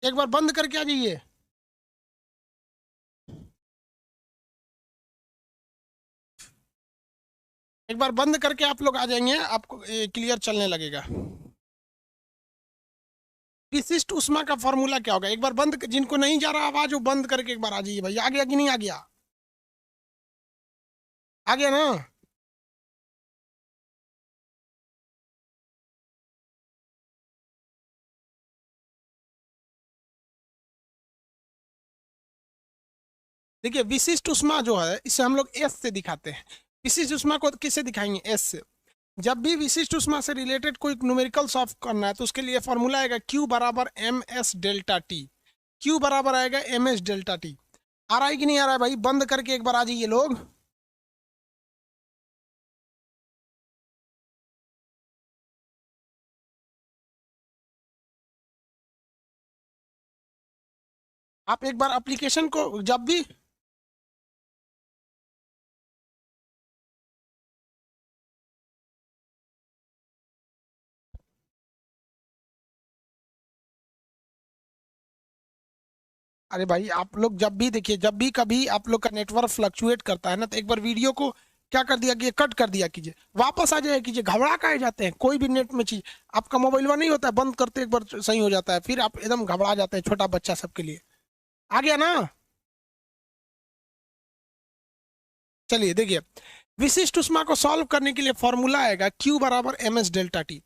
एक बार बंद करके आ जाइए। एक बार बंद करके आप लोग आ जाएंगे, आपको क्लियर चलने लगेगा। विशिष्ट उष्मा का फॉर्मूला क्या होगा? एक बार बंद, जिनको नहीं जा रहा आवाज वो बंद करके एक बार आ जाइए भाई। आ गया कि नहीं आ गया? आ गया ना? देखिए विशिष्ट उष्मा जो है इसे हम लोग एस से दिखाते हैं। विशिष्ट उष्मा को किससे दिखाएंगे? एस से। जब भी विशिष्ट उष्मा से रिलेटेड कोई न्यूमेरिकल सॉल्व करना है तो उसके लिए फॉर्मूला आएगा Q बराबर M S delta T. Q बराबर आएगा एम एस डेल्टा टी। आ रहा है कि नहीं आ रहा है भाई? बंद करके एक बार आ जाइए लोग। आप एक बार एप्लीकेशन को जब भी, अरे भाई आप लोग जब भी देखिए, जब भी कभी आप लोग का नेटवर्क फ्लक्चुएट करता है ना, तो एक बार वीडियो को क्या कर दिया कि कट कर दिया कीजिए, वापस आ जाए कीजिए। घबरा काहे जाते हैं? कोई भी नेट में चीज आपका मोबाइल में नहीं होता है, बंद करते एक बार सही हो जाता है, फिर आप एकदम घबरा जाते हैं। छोटा बच्चा सबके लिए आ गया ना? चलिए देखिए, विशिष्ट उष्मा को सॉल्व करने के लिए फॉर्मूला आएगा Q बराबर एम एस डेल्टा टी।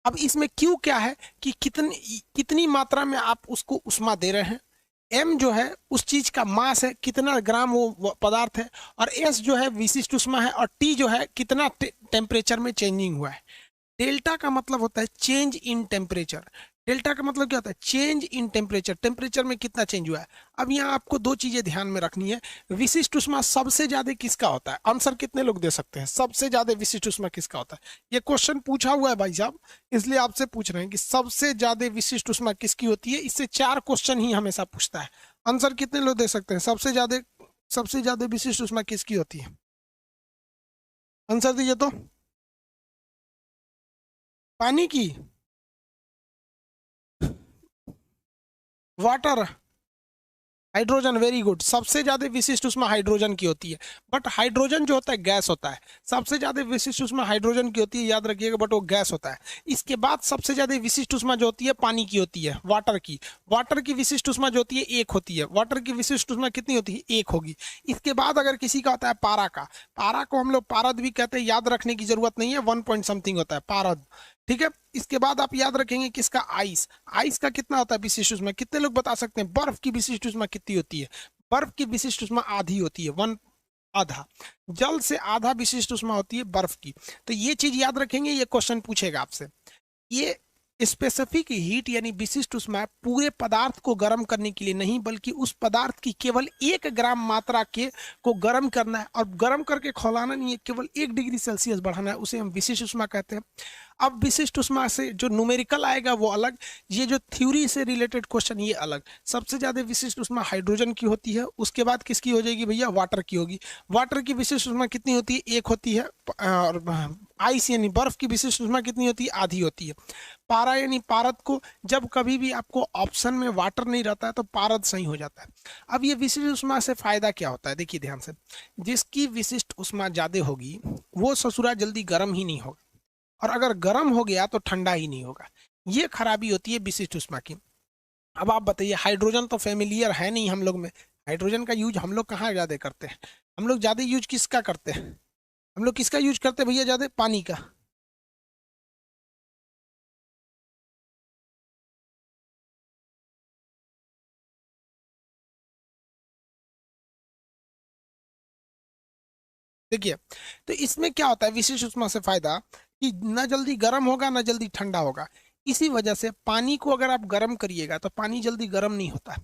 अब इसमें Q क्या है कि कितनी कितनी मात्रा में आप उसको उष्मा दे रहे हैं। M जो है उस चीज का मास है, कितना ग्राम वो पदार्थ है। और S जो है विशिष्ट उष्मा है। और T जो है कितना टेम्परेचर में चेंजिंग हुआ है। डेल्टा का मतलब होता है चेंज इन टेम्परेचर। डेल्टा का मतलब क्या होता है? चेंज इन टेम्परेचर, टेम्परेचर में कितना चेंज हुआ है। अब यहाँ आपको दो चीजें ध्यान में रखनी है। विशिष्ट उष्मा सबसे ज्यादा किसका होता है? आंसर कितने लोग दे सकते हैं सबसे ज्यादा विशिष्ट उष्मा किसका होता है? ये क्वेश्चन पूछा हुआ है भाई साहब, इसलिए आपसे पूछ रहे हैं कि सबसे ज्यादा विशिष्ट उष्मा किसकी होती है। इससे 4 क्वेश्चन ही हमेशा पूछता है। आंसर कितने लोग दे सकते हैं? सबसे ज्यादा विशिष्ट उष्मा किसकी होती है? आंसर दीजिए तो। पानी की? वाटर? हाइड्रोजन? Very good. सबसे ज्यादा विशिष्ट उष्मा हाइड्रोजन की होती है। बट हाइड्रोजन जो होता है गैस होता है। सबसे ज्यादा विशिष्ट उष्मा हाइड्रोजन की होती है, याद रखिएगा, बट वो गैस होता है। इसके बाद सबसे ज्यादा विशिष्ट उष्मा जो होती है पानी की होती है, वाटर की। वाटर की विशिष्ट उष्मा जो होती है 1 होती है। वाटर की विशिष्ट उष्मा कितनी होती है? 1 होगी। इसके बाद अगर किसी का होता है पारा का, पारा को हम लोग पारद भी कहते हैं, याद रखने की जरूरत नहीं है, 1 पॉइंट समथिंग होता है पारद। ठीक है। इसके बाद आप याद रखेंगे किसका? आइस। आइस का कितना होता है विशिष्ट उष्मा? कितने लोग बता सकते हैं बर्फ की विशिष्ट उष्मा कितनी होती है? बर्फ की विशिष्ट उष्मा आधी होती है, 1, आधा। जल से आधा विशिष्ट उष्मा होती है बर्फ की। तो ये चीज याद रखेंगे, ये क्वेश्चन पूछेगा आपसे। ये स्पेसिफिक हीट यानी विशिष्ट उष्मा पूरे पदार्थ को गर्म करने के लिए नहीं, बल्कि उस पदार्थ की केवल 1 ग्राम मात्रा के को गर्म करना है। और गर्म करके खौलाना नहीं है, केवल 1 डिग्री सेल्सियस बढ़ाना है, उसे हम विशिष्ट उष्मा कहते हैं। अब विशिष्ट उष्मा से जो न्यूमेरिकल आएगा वो अलग, ये जो थ्योरी से रिलेटेड क्वेश्चन ये अलग। सबसे ज्यादा विशिष्ट उष्मा हाइड्रोजन की होती है। उसके बाद किसकी हो जाएगी भैया? वाटर की होगी। वाटर की विशिष्ट उष्मा कितनी होती है? 1 होती है। और आइस यानी बर्फ की विशिष्ट उष्मा कितनी होती है? आधी होती है। पारा यानी पारद को जब कभी भी आपको ऑप्शन में वाटर नहीं रहता है तो पारद सही हो जाता है। अब ये विशिष्ट उष्मा से फायदा क्या होता है? देखिए ध्यान से, जिसकी विशिष्ट उष्मा ज्यादा होगी वो ससुरा जल्दी गर्म ही नहीं होगा, और अगर गर्म हो गया तो ठंडा ही नहीं होगा। ये खराबी होती है विशिष्ट उष्मा की। अब आप बताइए, हाइड्रोजन तो फेमिलियर है नहीं हम लोग में। हाइड्रोजन का यूज हम लोग कहाँ ज्यादा करते हैं? हम लोग ज्यादा यूज किसका करते हैं? हम लोग किसका यूज करते हैं भैया ज्यादा? पानी का। देखिए, तो इसमें क्या होता है विशिष्ट उष्मा से फायदा, कि ना जल्दी गर्म होगा ना जल्दी ठंडा होगा। इसी वजह से पानी को अगर आप गर्म करिएगा तो पानी जल्दी गर्म नहीं होता।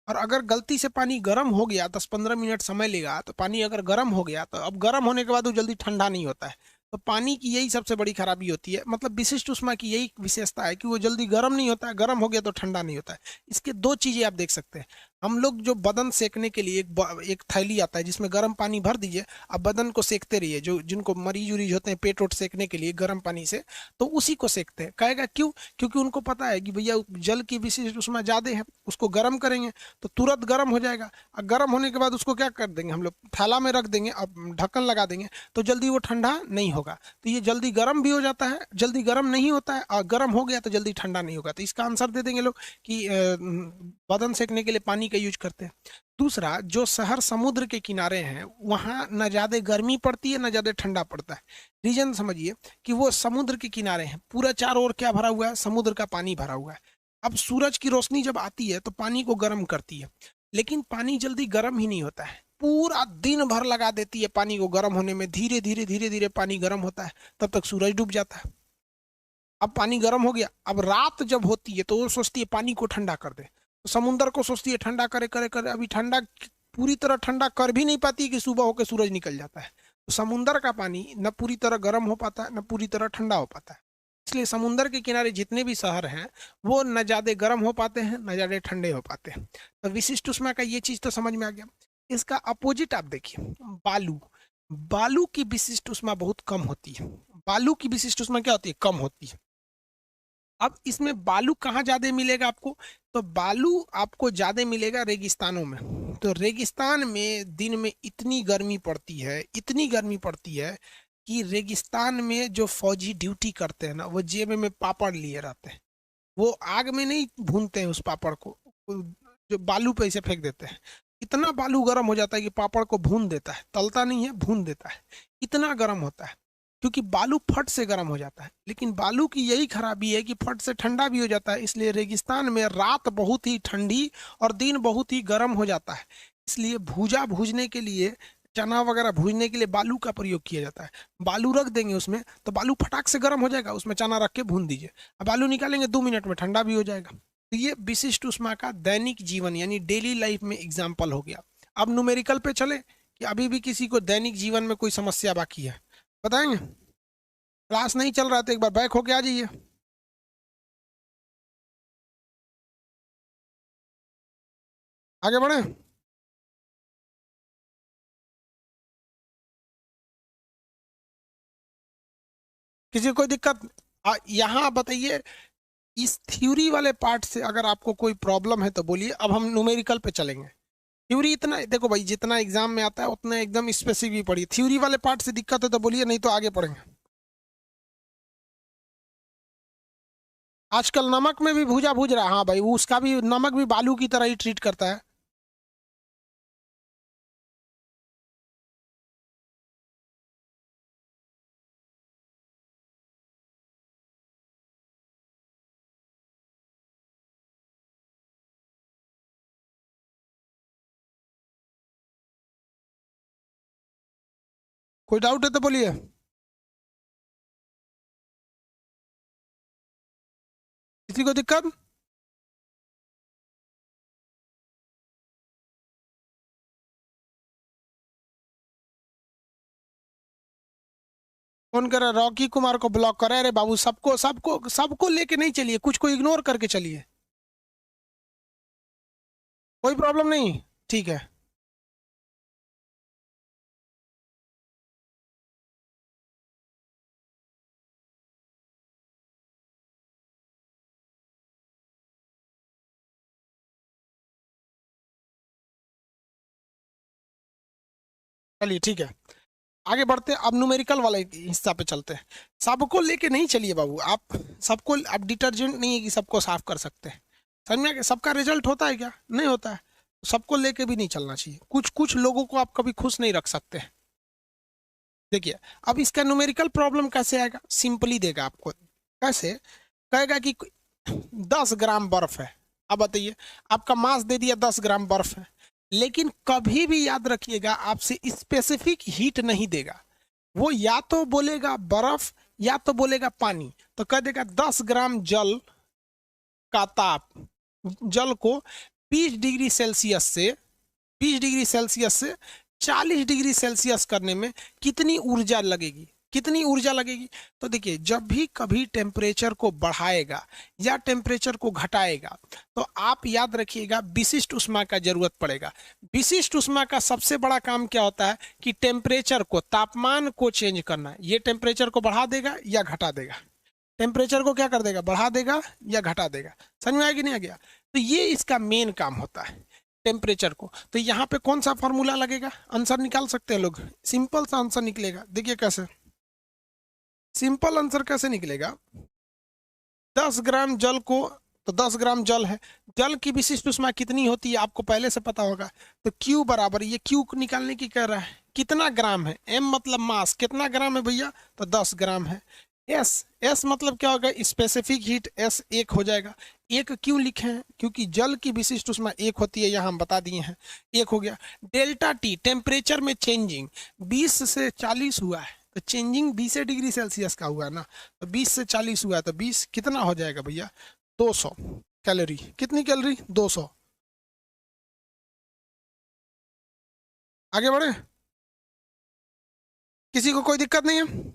और अगर गलती से पानी गर्म हो गया, 10-15 मिनट समय लेगा, तो पानी अगर गर्म हो गया तो अब गर्म होने के बाद वो जल्दी ठंडा नहीं होता है। तो पानी की यही सबसे बड़ी खराबी होती है, मतलब विशिष्ट उष्मा की यही विशेषता है कि वो जल्दी गर्म नहीं होता है, गर्म हो गया तो ठंडा नहीं होता है। इसके दो चीजें आप देख सकते हैं। हम लोग जो बदन सेकने के लिए एक थैली आता है जिसमें गर्म पानी भर दीजिए, अब बदन को सेकते रहिए, जो जिनको मरीज उरीज होते हैं पेट वोट सेकने के लिए गर्म पानी से, तो उसी को सेकते हैं। कहेगा क्यों? क्योंकि उनको पता है कि भैया जल की विशिष्ट उष्मा ज्यादा है, उसको गर्म करेंगे तो तुरंत गर्म हो जाएगा, और गर्म होने के बाद उसको क्या कर देंगे हम लोग, थैला में रख देंगे, अब ढक्कन लगा देंगे तो जल्दी वो ठंडा नहीं होगा। तो ये जल्दी गर्म भी हो जाता है, जल्दी गर्म नहीं होता है, और गर्म हो गया तो जल्दी ठंडा नहीं होगा। तो इसका आंसर दे देंगे लोग कि बदन सेकने के लिए पानी का यूज करते हैं। दूसरा, जो शहर समुद्र के किनारे हैं वहां न ज्यादा गर्मी पड़ती है न ज्यादा ठंडा पड़ता है। रीजन समझिए कि वो समुद्र के किनारे हैं, पूरा चारों ओर क्या भरा हुआ है, समुद्र का पानी भरा हुआ है। अब सूरज की रोशनी जब आती है तो पानी को गर्म करती है, लेकिन पानी जल्दी गर्म ही नहीं होता है, पूरा दिन भर लगा देती है पानी को गर्म होने में, धीरे धीरे धीरे धीरे पानी गर्म होता है, तब तक सूरज डूब जाता है। अब पानी गर्म हो गया, अब रात जब होती है तो वो सोचती है पानी को ठंडा कर दे, तो समुंदर को सोचती है ठंडा करे करे करे, अभी ठंडा पूरी तरह ठंडा कर भी नहीं पाती कि सुबह होकर सूरज निकल जाता है। तो समुंदर का पानी न पूरी तरह गर्म हो पाता है न पूरी तरह ठंडा हो पाता है। इसलिए समुंदर के किनारे जितने भी शहर हैं वो न ज्यादा गर्म हो पाते हैं न ज्यादा ठंडे हो पाते हैं। तो विशिष्ट उष्मा का ये चीज तो समझ में आ गया। इसका अपोजिट आप देखिए, बालू। बालू की विशिष्ट उष्मा बहुत कम होती है। बालू की विशिष्ट उष्मा क्या होती है? कम होती है। अब इसमें बालू कहाँ ज्यादा मिलेगा आपको? तो बालू आपको ज्यादा मिलेगा रेगिस्तानों में। तो रेगिस्तान में दिन में इतनी गर्मी पड़ती है, इतनी गर्मी पड़ती है कि रेगिस्तान में जो फौजी ड्यूटी करते हैं ना, वो जेब में पापड़ लिए रहते हैं, वो आग में नहीं भूनते हैं उस पापड़ को, जो बालू पे ऐसे फेंक देते हैं। इतना बालू गर्म हो जाता है कि पापड़ को भून देता है, तलता नहीं है, भून देता है, इतना गर्म होता है। क्योंकि बालू फट से गर्म हो जाता है, लेकिन बालू की यही खराबी है कि फट से ठंडा भी हो जाता है। इसलिए रेगिस्तान में रात बहुत ही ठंडी और दिन बहुत ही गर्म हो जाता है। इसलिए भूजा भूजने के लिए, चना वगैरह भूजने के लिए बालू का प्रयोग किया जाता है। बालू रख देंगे उसमें तो बालू फटाक से गर्म हो जाएगा, उसमें चना रख के भून दीजिए, अब बालू निकालेंगे 2 मिनट में ठंडा भी हो जाएगा। तो ये विशिष्ट उष्मा का दैनिक जीवन यानी डेली लाइफ में एग्जाम्पल हो गया। अब न्यूमेरिकल पे चले कि अभी भी किसी को दैनिक जीवन में कोई समस्या बाकी है, बताएंगे? क्लास नहीं चल रहा तो एक बार बैक होके आ जाइए। आगे बढ़े। किसी को कोई दिक्कत? यहाँ बताइए, इस थ्योरी वाले पार्ट से अगर आपको कोई प्रॉब्लम है तो बोलिए। अब हम न्यूमेरिकल पे चलेंगे। थ्योरी इतना देखो भाई, जितना एग्जाम में आता है उतना एकदम स्पेसिफिक पढ़िए। थ्योरी वाले पार्ट से दिक्कत है तो बोलिए, नहीं तो आगे पढ़ेंगे। आजकल नमक में भी भूजा भूज रहा है, हाँ भाई, उसका भी नमक भी बालू की तरह ही ट्रीट करता है। कोई डाउट है तो बोलिए। किसी को दिक्कत? कौन कर रहा है? रॉकी कुमार को ब्लॉक करे? अरे बाबू, सबको सबको सबको लेके नहीं चलिए, कुछ को इग्नोर करके चलिए, कोई प्रॉब्लम नहीं, ठीक है। चलिए ठीक है, आगे बढ़ते हैं। अब न्यूमेरिकल वाले हिस्सा पे चलते हैं। सबको लेके नहीं चलिए बाबू आप, सबको आप डिटर्जेंट नहीं है कि सबको साफ कर सकते हैं। समझ में आ गया? सबका रिजल्ट होता है क्या? नहीं होता है। सबको लेके भी नहीं चलना चाहिए, कुछ कुछ लोगों को आप कभी खुश नहीं रख सकते हैं। देखिए, अब इसका न्यूमेरिकल प्रॉब्लम कैसे आएगा? सिंपली देगा आपको। कैसे? कहेगा कि 10 ग्राम बर्फ है। अब बताइए, आपका मास दे दिया 10 ग्राम बर्फ है, लेकिन कभी भी याद रखिएगा आपसे स्पेसिफिक हीट नहीं देगा। वो या तो बोलेगा बर्फ या तो बोलेगा पानी। तो कह देगा 10 ग्राम जल का ताप, जल को 20 डिग्री सेल्सियस से 20 डिग्री सेल्सियस से 40 डिग्री सेल्सियस करने में कितनी ऊर्जा लगेगी? कितनी ऊर्जा लगेगी? तो देखिए, जब भी कभी टेम्परेचर को बढ़ाएगा या टेम्परेचर को घटाएगा तो आप याद रखिएगा विशिष्ट ऊष्मा का जरूरत पड़ेगा। विशिष्ट ऊष्मा का सबसे बड़ा काम क्या होता है कि टेम्परेचर को, तापमान को चेंज करना। ये टेम्परेचर को बढ़ा देगा या घटा देगा, टेम्परेचर को क्या कर देगा, बढ़ा देगा या घटा देगा। समझ में आया कि नहीं आ गया? तो ये इसका मेन काम होता है टेम्परेचर को। तो यहाँ पे कौन सा फॉर्मूला लगेगा, आंसर निकाल सकते हैं लोग, सिंपल सा आंसर निकलेगा। देखिए कैसे सिंपल आंसर कैसे निकलेगा। 10 ग्राम जल को, तो 10 ग्राम जल है, जल की विशिष्ट ऊष्मा कितनी होती है आपको पहले से पता होगा। तो Q बराबर, ये Q निकालने की कह रहा है, कितना ग्राम है, M मतलब मास, कितना ग्राम है भैया, तो 10 ग्राम है। S मतलब क्या होगा, स्पेसिफिक हीट, S 1 हो जाएगा। एक क्यों लिखे हैं, क्योंकि जल की विशिष्ट ऊष्मा 1 होती है, यहाँ हम बता दिए हैं, 1 हो गया। डेल्टा T टेम्परेचर में चेंजिंग 20 से 40 हुआ है, तो चेंजिंग 20 डिग्री सेल्सियस का हुआ है ना, तो 20 से 40 हुआ है, तो 20 कितना हो जाएगा भैया, 200 कैलोरी। कितनी कैलोरी, 200। आगे बढ़े, किसी को कोई दिक्कत नहीं है?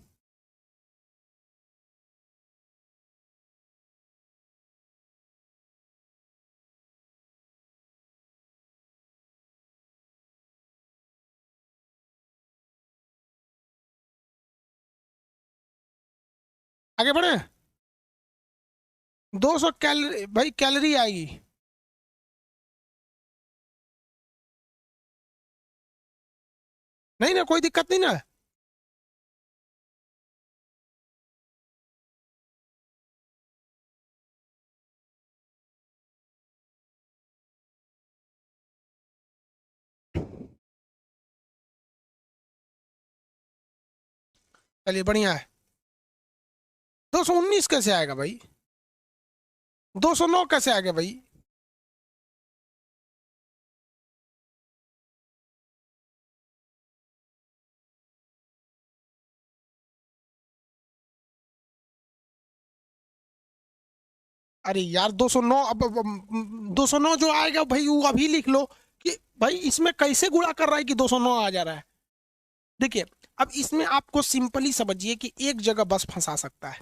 आगे बढ़े। 200 कैलोरी भाई, कैलोरी आएगी। नहीं ना, कोई दिक्कत नहीं ना? चलिए बढ़िया है। 219 कैसे आएगा भाई, 209 कैसे आ गया भाई? अरे यार 209, अब 209 जो आएगा भाई वो अभी लिख लो कि भाई इसमें कैसे गुणा कर रहा है कि 209 आ जा रहा है। देखिए, अब इसमें आपको सिंपली समझिए कि एक जगह बस फंसा सकता है।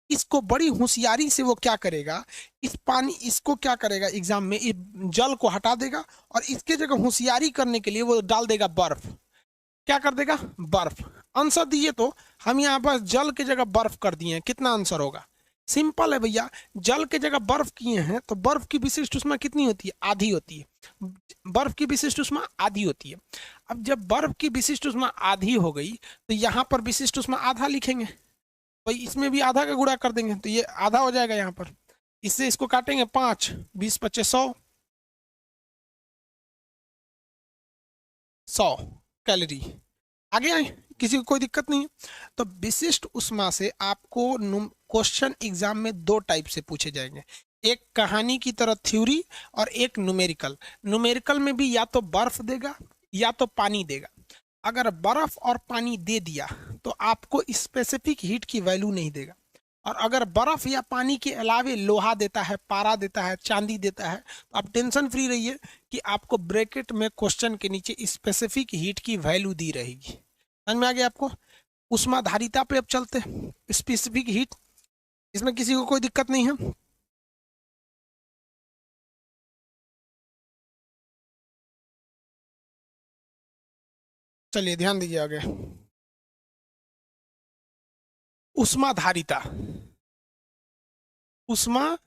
इसको बड़ी होशियारी से वो क्या करेगा, इस पानी, इसको क्या करेगा एग्जाम में, इस जल को हटा देगा और इसके जगह होशियारी करने के लिए वो डाल देगा बर्फ। क्या कर देगा, बर्फ। आंसर दिए तो हम यहाँ पर जल की जगह बर्फ कर दिए हैं, कितना आंसर होगा, सिंपल है भैया। जल की जगह बर्फ किए हैं तो बर्फ की विशिष्ट ऊष्मा कितनी होती है, आधी होती है। बर्फ की विशिष्ट ऊष्मा आधी होती है। अब जब बर्फ की विशिष्ट ऊष्मा आधी हो गई तो यहाँ पर विशिष्ट ऊष्मा आधा लिखेंगे, भाई इसमें भी आधा का गुणा कर देंगे तो ये आधा हो जाएगा यहाँ पर। इससे इसको काटेंगे 5, 20 25 100, 100 कैलोरी। आगे आए, किसी को कोई दिक्कत नहीं है? तो विशिष्ट ऊष्मा से आपको क्वेश्चन एग्जाम में 2 टाइप से पूछे जाएंगे, एक कहानी की तरह थ्योरी और एक न्यूमेरिकल। न्यूमेरिकल में भी या तो बर्फ देगा या तो पानी देगा। अगर बर्फ और पानी दे दिया तो आपको स्पेसिफिक हीट की वैल्यू नहीं देगा, और अगर बर्फ या पानी के अलावे लोहा देता है, पारा देता है, चांदी देता है, तो आप टेंशन फ्री रहिए कि आपको ब्रैकेट में क्वेश्चन के नीचे स्पेसिफिक हीट की वैल्यू दी रहेगी। समझ में आ गया आपको? उष्माधारिता पे अब चलते हैं, स्पेसिफिक हीट, इसमें किसी को कोई दिक्कत नहीं है? चलिए ध्यान दीजिए आगे। उष्माधारिता, उष्माधारिता,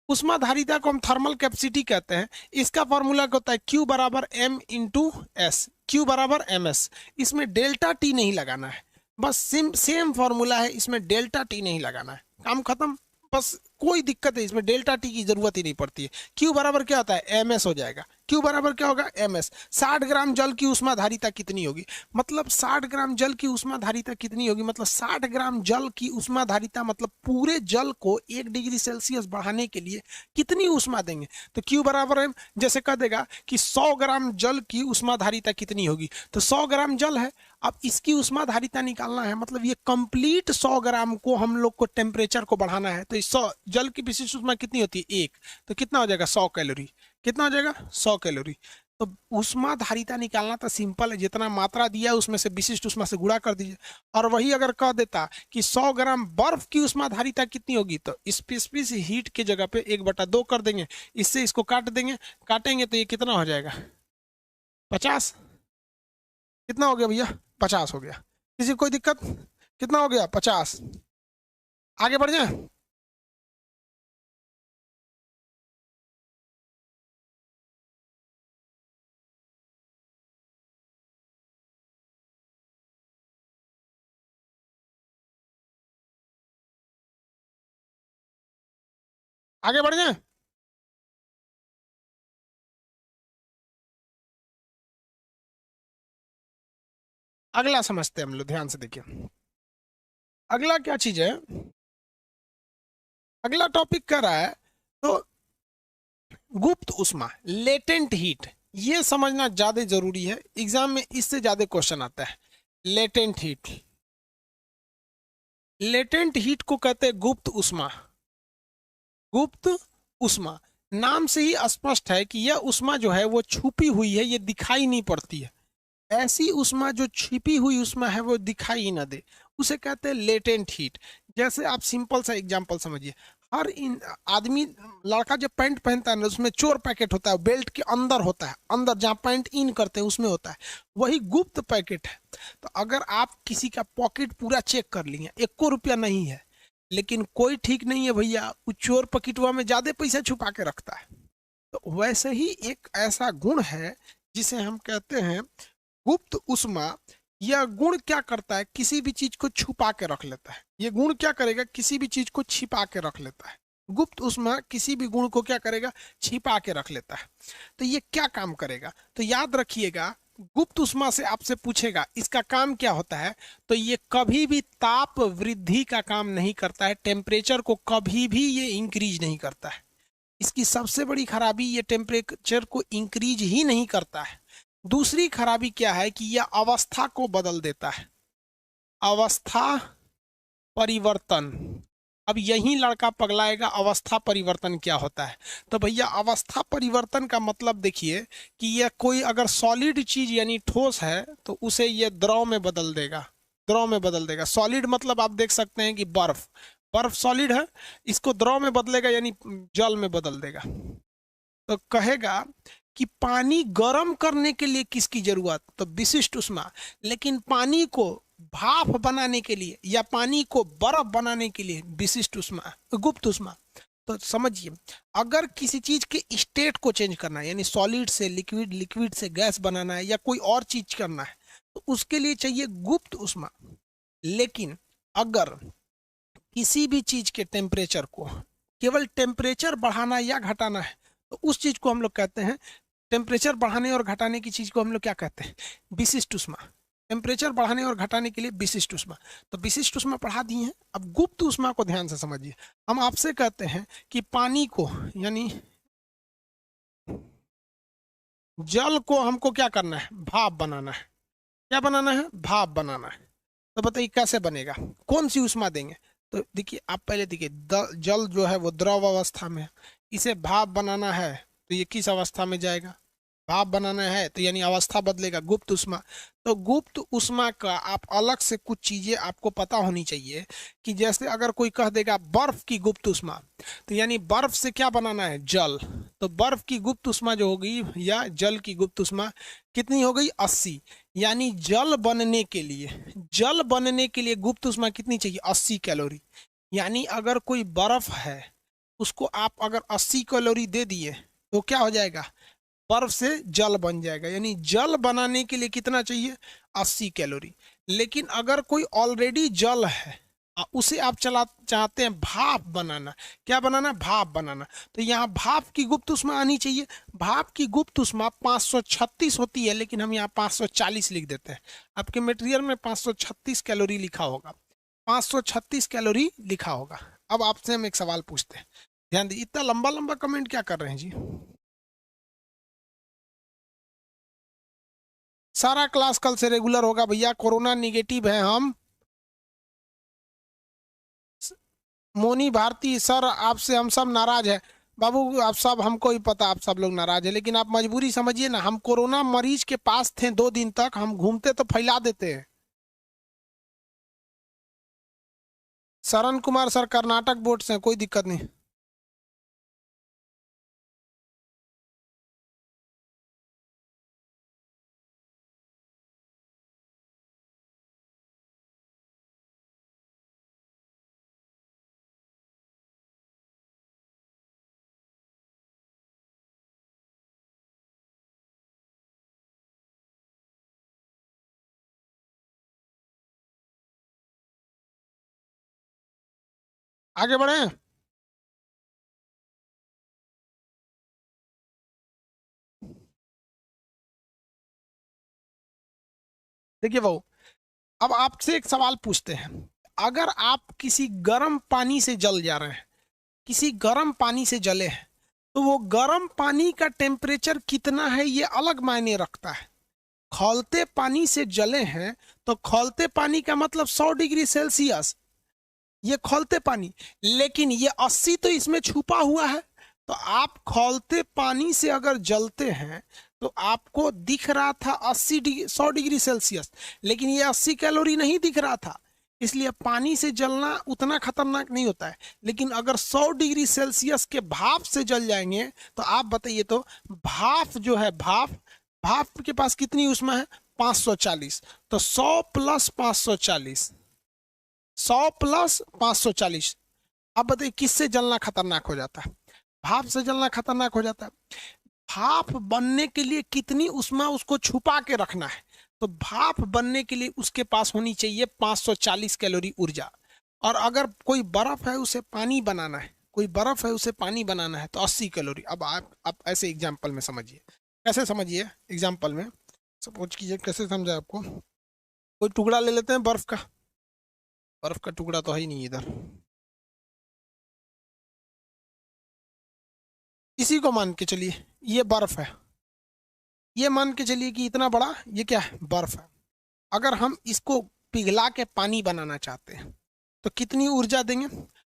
उष्माधारिता को हम थर्मल कैपेसिटी कहते हैं। इसका फॉर्मूला क्या होता है, Q बराबर M इंटू एस, Q बराबर MS। इसमें डेल्टा टी नहीं लगाना है, बस सेम फॉर्मूला है, इसमें डेल्टा टी नहीं लगाना है, काम खत्म। बस कोई दिक्कत है इसमें, डेल्टा टी की जरूरत ही नहीं पड़ती है। Q बराबर क्या होता है, MS हो जाएगा। Q बराबर क्या होगा, MS। 60 ग्राम जल की उष्माधारिता कितनी होगी, मतलब 60 ग्राम जल की उष्माधारिता कितनी होगी, मतलब 60 ग्राम जल की उष्माधारिता, मतलब पूरे जल को 1 डिग्री सेल्सियस बढ़ाने के लिए कितनी उष्मा देंगे। तो Q बराबर है, जैसे कह देगा कि 100 ग्राम जल की उष्माधारिता कितनी होगी, तो 100 ग्राम जल है, अब इसकी उष्माधारिता निकालना है, मतलब ये कंप्लीट 100 ग्राम को हम लोग को टेम्परेचर को बढ़ाना है। तो 100 जल की विशिष्ट उष्मा कितनी होती है, 1, तो कितना हो जाएगा, 100 कैलोरी। कितना हो जाएगा, 100 कैलोरी। तो ऊष्माधारिता निकालना तो सिंपल है, जितना मात्रा दिया है उसमें से विशिष्ट ऊष्मा से गुणा कर दीजिए। और वही अगर कह देता कि 100 ग्राम बर्फ की ऊष्माधारिता कितनी होगी, तो स्पेसिफिक हीट के जगह पे 1/2 कर देंगे, इससे इसको काट देंगे, काटेंगे तो ये कितना हो जाएगा, 50। कितना हो गया भैया, 50 हो गया। किसी को कोई दिक्कत, कितना हो गया, 50। आगे बढ़ जाए, आगे बढ़ जाए। अगला समझते हैं हम लोग, ध्यान से देखिए। अगला क्या चीज है, अगला टॉपिक कर रहा है, तो गुप्त उष्मा, लेटेंट हीट, ये समझना ज्यादा जरूरी है, एग्जाम में इससे ज्यादा क्वेश्चन आता है। लेटेंट हीट, लेटेंट हीट को कहते हैं गुप्त उष्मा। गुप्त उष्मा, नाम से ही स्पष्ट है कि यह उष्मा जो है वो छुपी हुई है, ये दिखाई नहीं पड़ती है। ऐसी उष्मा जो छिपी हुई उष्मा है वो दिखाई ही ना दे, उसे कहते हैं लेटेंट हीट। जैसे आप सिंपल सा एग्जांपल समझिए, हर इन आदमी, लड़का जब पैंट पहनता है ना, उसमें चोर पैकेट होता है, बेल्ट के अंदर होता है, अंदर जहाँ पैंट इन करते हैं उसमें होता है, वही गुप्त पैकेट है। तो अगर आप किसी का पॉकेट पूरा चेक कर लिए, 1 रुपया नहीं है, लेकिन कोई ठीक नहीं है भैया, वो चोर पॉकेटवा में ज्यादा पैसा छुपा के रखता है। तो वैसे ही एक ऐसा गुण है जिसे हम कहते हैं गुप्त उष्मा। यह गुण क्या करता है, किसी भी चीज को छुपा के रख लेता है। ये गुण क्या करेगा, किसी भी चीज को छिपा के रख लेता है। गुप्त उष्मा किसी भी गुण को क्या करेगा, छिपा के रख लेता है। तो ये क्या काम करेगा, तो याद रखिएगा, गुप्त उष्मा से आपसे पूछेगा इसका काम क्या होता है, तो ये कभी भी ताप वृद्धि का काम नहीं करता है, टेम्परेचर को कभी भी ये इंक्रीज नहीं करता है। इसकी सबसे बड़ी खराबी, ये टेम्परेचर को इंक्रीज ही नहीं करता है। दूसरी खराबी क्या है कि यह अवस्था को बदल देता है, अवस्था परिवर्तन। अब यही लड़का पगलाएगा, अवस्था परिवर्तन क्या होता है। तो भैया अवस्था परिवर्तन का मतलब देखिए कि यह कोई अगर सॉलिड चीज यानी ठोस है तो उसे यह द्रव में बदल देगा, द्रव में बदल देगा। सॉलिड मतलब आप देख सकते हैं कि बर्फ, बर्फ सॉलिड है, इसको द्रव में बदलेगा यानी जल में बदल देगा। तो कहेगा कि पानी गर्म करने के लिए किसकी जरूरत, तो विशिष्ट उष्मा। लेकिन पानी को भाप बनाने के लिए या पानी को बर्फ बनाने के लिए विशिष्ट उष्मा, गुप्त उष्मा। तो समझिए, अगर किसी चीज के स्टेट को चेंज करना है, यानी सॉलिड से लिक्विड, लिक्विड से गैस बनाना है, या कोई और चीज करना है, तो उसके लिए चाहिए गुप्त उष्मा। लेकिन अगर किसी भी चीज के टेम्परेचर को केवल टेम्परेचर बढ़ाना या घटाना है, तो उस चीज को हम लोग कहते हैं, टेम्परेचर बढ़ाने और घटाने की चीज को हम लोग क्या कहते हैं, विशिष्ट उष्मा। टेम्परेचर बढ़ाने और घटाने के लिए विशिष्ट उष्मा। तो विशिष्ट उष्मा पढ़ा दिए हैं। अब गुप्त उष्मा को ध्यान से समझिए। हम आपसे कहते हैं कि पानी को यानी जल को हमको क्या करना है, भाप बनाना है। क्या बनाना है, भाप बनाना है। तो बताइए कैसे बनेगा, कौन सी उष्मा देंगे। तो देखिए, आप पहले देखिए, जल जो है वो द्रव अवस्था में है, इसे भाप बनाना है तो ये किस अवस्था में जाएगा, भाप बनाना है तो यानी अवस्था बदलेगा, गुप्त उष्मा। तो गुप्त उष्मा का आप अलग से कुछ चीजें आपको पता होनी चाहिए, कि जैसे अगर कोई कह देगा बर्फ की गुप्त उष्मा, तो यानी बर्फ से क्या बनाना है, जल। तो बर्फ की गुप्त उष्मा जो होगी या जल की गुप्त उष्मा कितनी हो गई, 80। यानी जल बनने के लिए, जल बनने के लिए गुप्त उष्मा कितनी चाहिए, 80 कैलोरी। यानी अगर कोई बर्फ है, उसको आप अगर 80 कैलोरी दे दिए तो क्या हो जाएगा, बर्फ से जल बन जाएगा। यानी जल बनाने के लिए कितना चाहिए, 80 कैलोरी। लेकिन अगर कोई ऑलरेडी जल है, उसे आप चला चाहते हैं भाप बनाना, क्या बनाना, भाप बनाना, तो यहाँ भाप की गुप्त उष्मा आनी चाहिए। भाप की गुप्त उष्मा 536 होती है, लेकिन हम यहाँ 540 लिख देते हैं। आपके मटेरियल में 536 कैलोरी लिखा होगा, 536 कैलोरी लिखा होगा। अब आपसे हम एक सवाल पूछते हैं, ध्यान दीजिए। इतना लंबा लंबा कमेंट क्या कर रहे हैं जी। सारा क्लास कल से रेगुलर होगा भैया, कोरोना निगेटिव है हम। मोनी भारती सर, आपसे हम सब नाराज है। बाबू आप सब, हमको ही पता आप सब लोग नाराज है, लेकिन आप मजबूरी समझिए ना, हम कोरोना मरीज के पास थे 2 दिन तक, हम घूमते तो फैला देते हैं। शरण कुमार सर कर्नाटक बोर्ड से हैं, कोई दिक्कत नहीं। आगे बढ़े। देखिए भाऊ, अब आपसे एक सवाल पूछते हैं। अगर आप किसी गर्म पानी से जल जा रहे हैं, किसी गर्म पानी से जले हैं, तो वो गर्म पानी का टेम्परेचर कितना है ये अलग मायने रखता है। खौलते पानी से जले हैं तो खौलते पानी का मतलब 100 डिग्री सेल्सियस, ये खौलते पानी। लेकिन ये 80 तो इसमें छुपा हुआ है। तो आप खौलते पानी से अगर जलते हैं तो आपको दिख रहा था 100 डिग्री सेल्सियस, लेकिन ये 80 कैलोरी नहीं दिख रहा था। इसलिए पानी से जलना उतना खतरनाक नहीं होता है। लेकिन अगर 100 डिग्री सेल्सियस के भाप से जल जाएंगे तो आप बताइए, तो भाप जो है, भाप, भाप के पास कितनी ऊष्मा है? 540। तो 100 प्लस 540, 100 प्लस 540। अब बताइए किससे जलना खतरनाक हो जाता है? भाप से जलना खतरनाक हो जाता है। भाप बनने के लिए कितनी ऊष्मा उसको छुपा के रखना है? तो भाप बनने के लिए उसके पास होनी चाहिए 540 कैलोरी ऊर्जा। और अगर कोई बर्फ है उसे पानी बनाना है, कोई बर्फ है उसे पानी बनाना है, तो 80 कैलोरी। अब आप ऐसे एग्जाम्पल में समझिए, कैसे समझिए एग्जाम्पल में, सपोज कीजिए, कैसे समझा आपको। कोई टुकड़ा ले लेते हैं बर्फ का, बर्फ का टुकड़ा तो है ही नहीं इधर, इसी को मान के चलिए ये बर्फ है, ये मान के चलिए कि इतना बड़ा ये क्या है? बर्फ है। अगर हम इसको पिघला के पानी बनाना चाहते हैं तो कितनी ऊर्जा देंगे?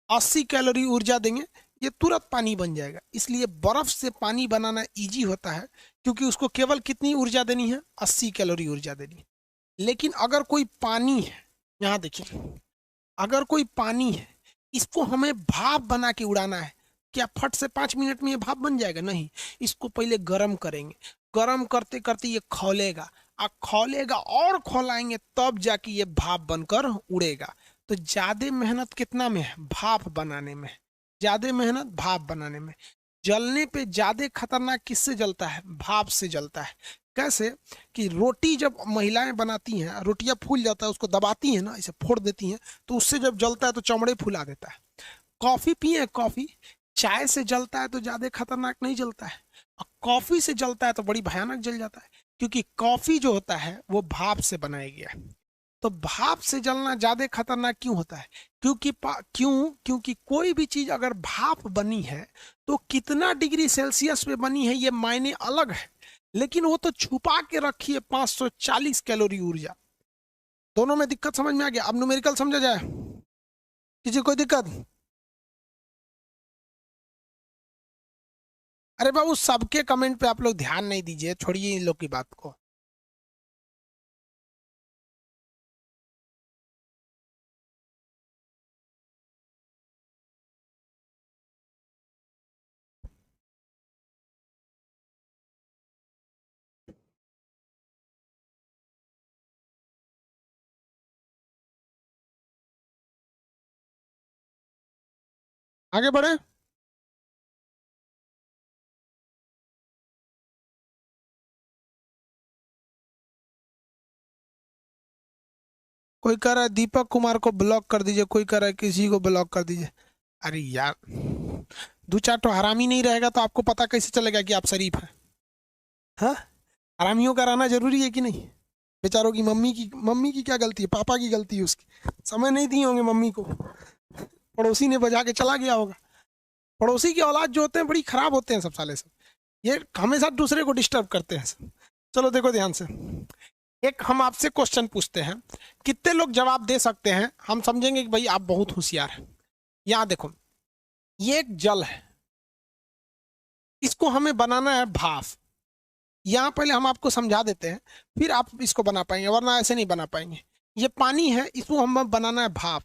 80 कैलोरी ऊर्जा देंगे, ये तुरंत पानी बन जाएगा। इसलिए बर्फ से पानी बनाना इजी होता है, क्योंकि उसको केवल कितनी ऊर्जा देनी है? 80 कैलोरी ऊर्जा देनी है। लेकिन अगर कोई पानी है, यहाँ देखिए, अगर कोई पानी है, इसको हमें भाप बना के उड़ाना है, क्या फट से 5 मिनट में ये भाप बन जाएगा? नहीं, इसको पहले गर्म करेंगे, गर्म करते करते ये खौलेगा, और खौलेगा और खौलाएंगे, तब जाके ये भाप बनकर उड़ेगा। तो ज्यादा मेहनत कितना में है? भाप बनाने में। ज्यादा मेहनत भाप बनाने में। जलने पे ज्यादा खतरनाक किससे जलता है? भाप से जलता है। कैसे? कि रोटी जब महिलाएं बनाती हैं, रोटियां फूल जाता है, उसको दबाती हैं ना, इसे फोड़ देती हैं, तो उससे जब जलता है तो चमड़े फुला देता है। कॉफी पिए? कॉफी चाय से जलता है तो ज्यादा खतरनाक नहीं जलता है, और कॉफी से जलता है तो बड़ी भयानक जल जाता है, क्योंकि कॉफी जो होता है वो भाप से बनाया गया है। तो भाप से जलना ज्यादा खतरनाक क्यों होता है? क्योंकि कोई भी चीज अगर भाप बनी है तो कितना डिग्री सेल्सियस पे बनी है ये मायने अलग है, लेकिन वो तो छुपा के रखी है 540 कैलोरी ऊर्जा। दोनों में दिक्कत समझ में आ गया? अब न्यूमेरिकल समझा जाए, किसी कोई दिक्कत? अरे बाबू, सबके कमेंट पे आप लोग ध्यान नहीं दीजिए, छोड़िए इन लोग की बात को। आगे बढ़े। कोई कह रहा है दीपक कुमार को ब्लॉक कर दीजिए, कोई कह रहा है किसी को ब्लॉक कर दीजिए। अरे यार, दो चार तो हरामी नहीं रहेगा तो आपको पता कैसे चलेगा कि आप शरीफ हैं? हाँ, हरामियों का रहना जरूरी है कि नहीं? बेचारों की मम्मी की क्या गलती है? पापा की गलती है, उसकी समय नहीं दिए होंगे मम्मी को, पड़ोसी ने बजा के चला गया होगा। पड़ोसी की औलाद जो होते हैं बड़ी खराब होते हैं सब, साले सब, ये हमेशा दूसरे को डिस्टर्ब करते हैं। चलो देखो ध्यान से, एक हम आपसे क्वेश्चन पूछते हैं, कितने लोग जवाब दे सकते हैं, हम समझेंगे कि भाई आप बहुत होशियार हैं। यहाँ देखो, ये एक जल है, इसको हमें बनाना है भाप। यहाँ पहले हम आपको समझा देते हैं, फिर आप इसको बना पाएंगे, वरना ऐसे नहीं बना पाएंगे। ये पानी है, इसको हम बनाना है भाप।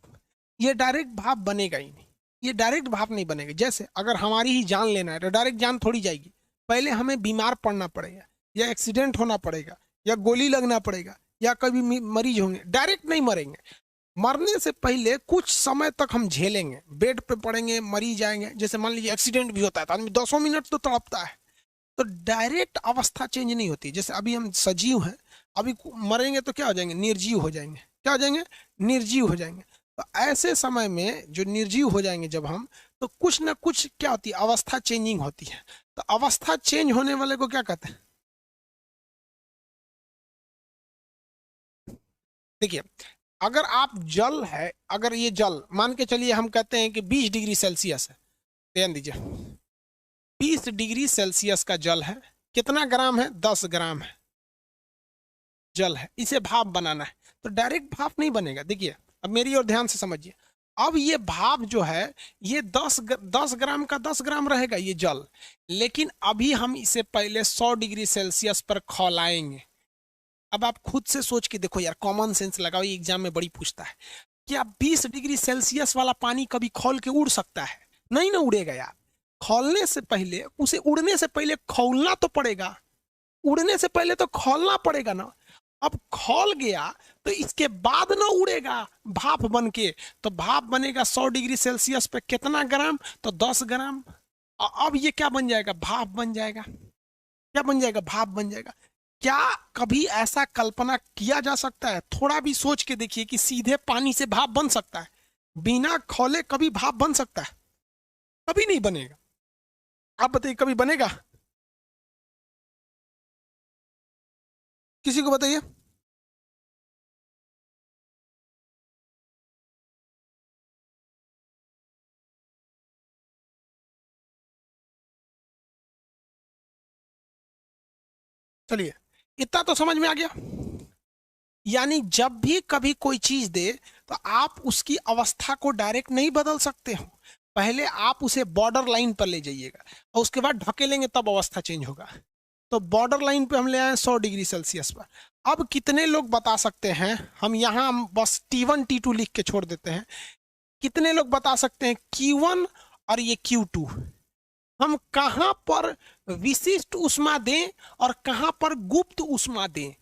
ये डायरेक्ट भाप बनेगा ही नहीं, ये डायरेक्ट भाप नहीं बनेगा। जैसे अगर हमारी ही जान लेना है तो डायरेक्ट जान थोड़ी जाएगी, पहले हमें बीमार पड़ना पड़ेगा, या एक्सीडेंट होना पड़ेगा, या गोली लगना पड़ेगा, या कभी मरीज होंगे। डायरेक्ट नहीं मरेंगे, मरने से पहले कुछ समय तक हम झेलेंगे, बेड पे पड़ेंगे, मरी जाएंगे। जैसे मान लीजिए एक्सीडेंट भी होता है तो आदमी 10 मिनट तो तड़पता है। तो डायरेक्ट अवस्था चेंज नहीं होती। जैसे अभी हम सजीव हैं, अभी मरेंगे तो क्या हो जाएंगे, निर्जीव हो जाएंगे। क्या हो जाएंगे, निर्जीव हो जाएंगे। तो ऐसे समय में जो निर्जीव हो जाएंगे जब हम, तो कुछ ना कुछ क्या होती है, अवस्था चेंजिंग होती है। तो अवस्था चेंज होने वाले को क्या कहते हैं, देखिए, अगर आप जल है, अगर ये जल मान के चलिए हम कहते हैं कि 20 डिग्री सेल्सियस है, ध्यान दीजिए, 20 डिग्री सेल्सियस का जल है, कितना ग्राम है, 10 ग्राम है जल है, इसे भाप बनाना है। तो डायरेक्ट भाप नहीं बनेगा। देखिए अब मेरी ओर ध्यान से समझिए, अब ये भाप जो है ये 10 ग्राम का 10 ग्राम रहेगा ये जल, लेकिन अभी हम इसे पहले 100 डिग्री सेल्सियस पर खौलाएंगे। अब आप खुद से सोच के देखो यार, कॉमन सेंस लगाओ, ये एग्जाम में बड़ी पूछता है। क्या 20 डिग्री सेल्सियस वाला पानी कभी खौल के उड़ सकता है, नहीं ना उड़ेगा यार। खौलने से पहले उसे, उड़ने से पहले खौलना तो पड़ेगा, उड़ने से पहले तो खौलना पड़ेगा ना। अब खौल गया तो इसके बाद ना उड़ेगा भाप बन के। तो भाप बनेगा 100 डिग्री सेल्सियस पे, कितना ग्राम, तो 10 ग्राम। अब ये क्या बन जाएगा, भाप बन जाएगा। क्या बन जाएगा, भाप बन जाएगा। क्या कभी ऐसा कल्पना किया जा सकता है, थोड़ा भी सोच के देखिए, कि सीधे पानी से भाप बन सकता है, बिना खौले कभी भाप बन सकता है, कभी नहीं बनेगा। आप बताइए कभी बनेगा, किसी को बताइए। चलिए, इतना तो समझ में आ गया। यानी जब भी कभी कोई चीज दे तो आप उसकी अवस्था को डायरेक्ट नहीं बदल सकते हो, पहले आप उसे बॉर्डर लाइन पर ले जाइएगा और उसके बाद ढकेलेंगे, तब अवस्था चेंज होगा। तो बॉर्डर लाइन पे हम ले आए 100 डिग्री सेल्सियस पर। अब कितने लोग बता सकते हैं, हम यहाँ बस T1 T2 लिख के छोड़ देते हैं, कितने लोग बता सकते हैं Q1 और ये Q2 हम कहां पर विशिष्ट उष्मा दें और कहां पर गुप्त उष्मा दें।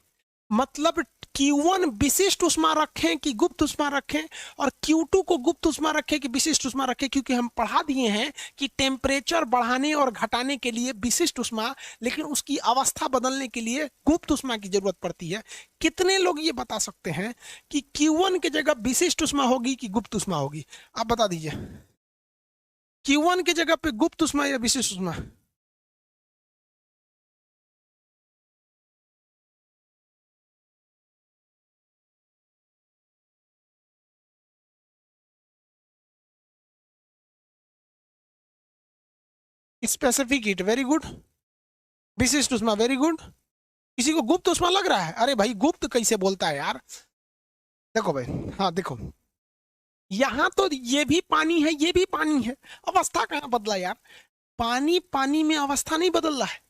मतलब Q1 विशिष्ट उष्मा रखें कि गुप्त उष्मा रखें, और Q2 को गुप्त उष्मा रखें कि विशिष्ट उष्मा रखें। क्योंकि हम पढ़ा दिए हैं कि टेम्परेचर बढ़ाने और घटाने के लिए विशिष्ट उष्मा, लेकिन उसकी अवस्था बदलने के लिए गुप्त उष्मा की जरूरत पड़ती है। कितने लोग ये बता सकते हैं कि Q1 की जगह विशिष्ट उष्मा होगी कि गुप्त उष्मा होगी, आप बता दीजिए। Q1 की जगह पे गुप्त उष्मा या विशिष्ट उष्मा, स्पेसिफिक हीट, वेरी गुड। विशिष्ट उष्मा, वेरी गुड। किसी को गुप्त उष्मा लग रहा है, अरे भाई गुप्त कैसे बोलता है यार। देखो भाई, हाँ देखो, यहां तो ये भी पानी है, ये भी पानी है, अवस्था कहाँ बदला यार। पानी पानी में अवस्था नहीं बदल रहा है।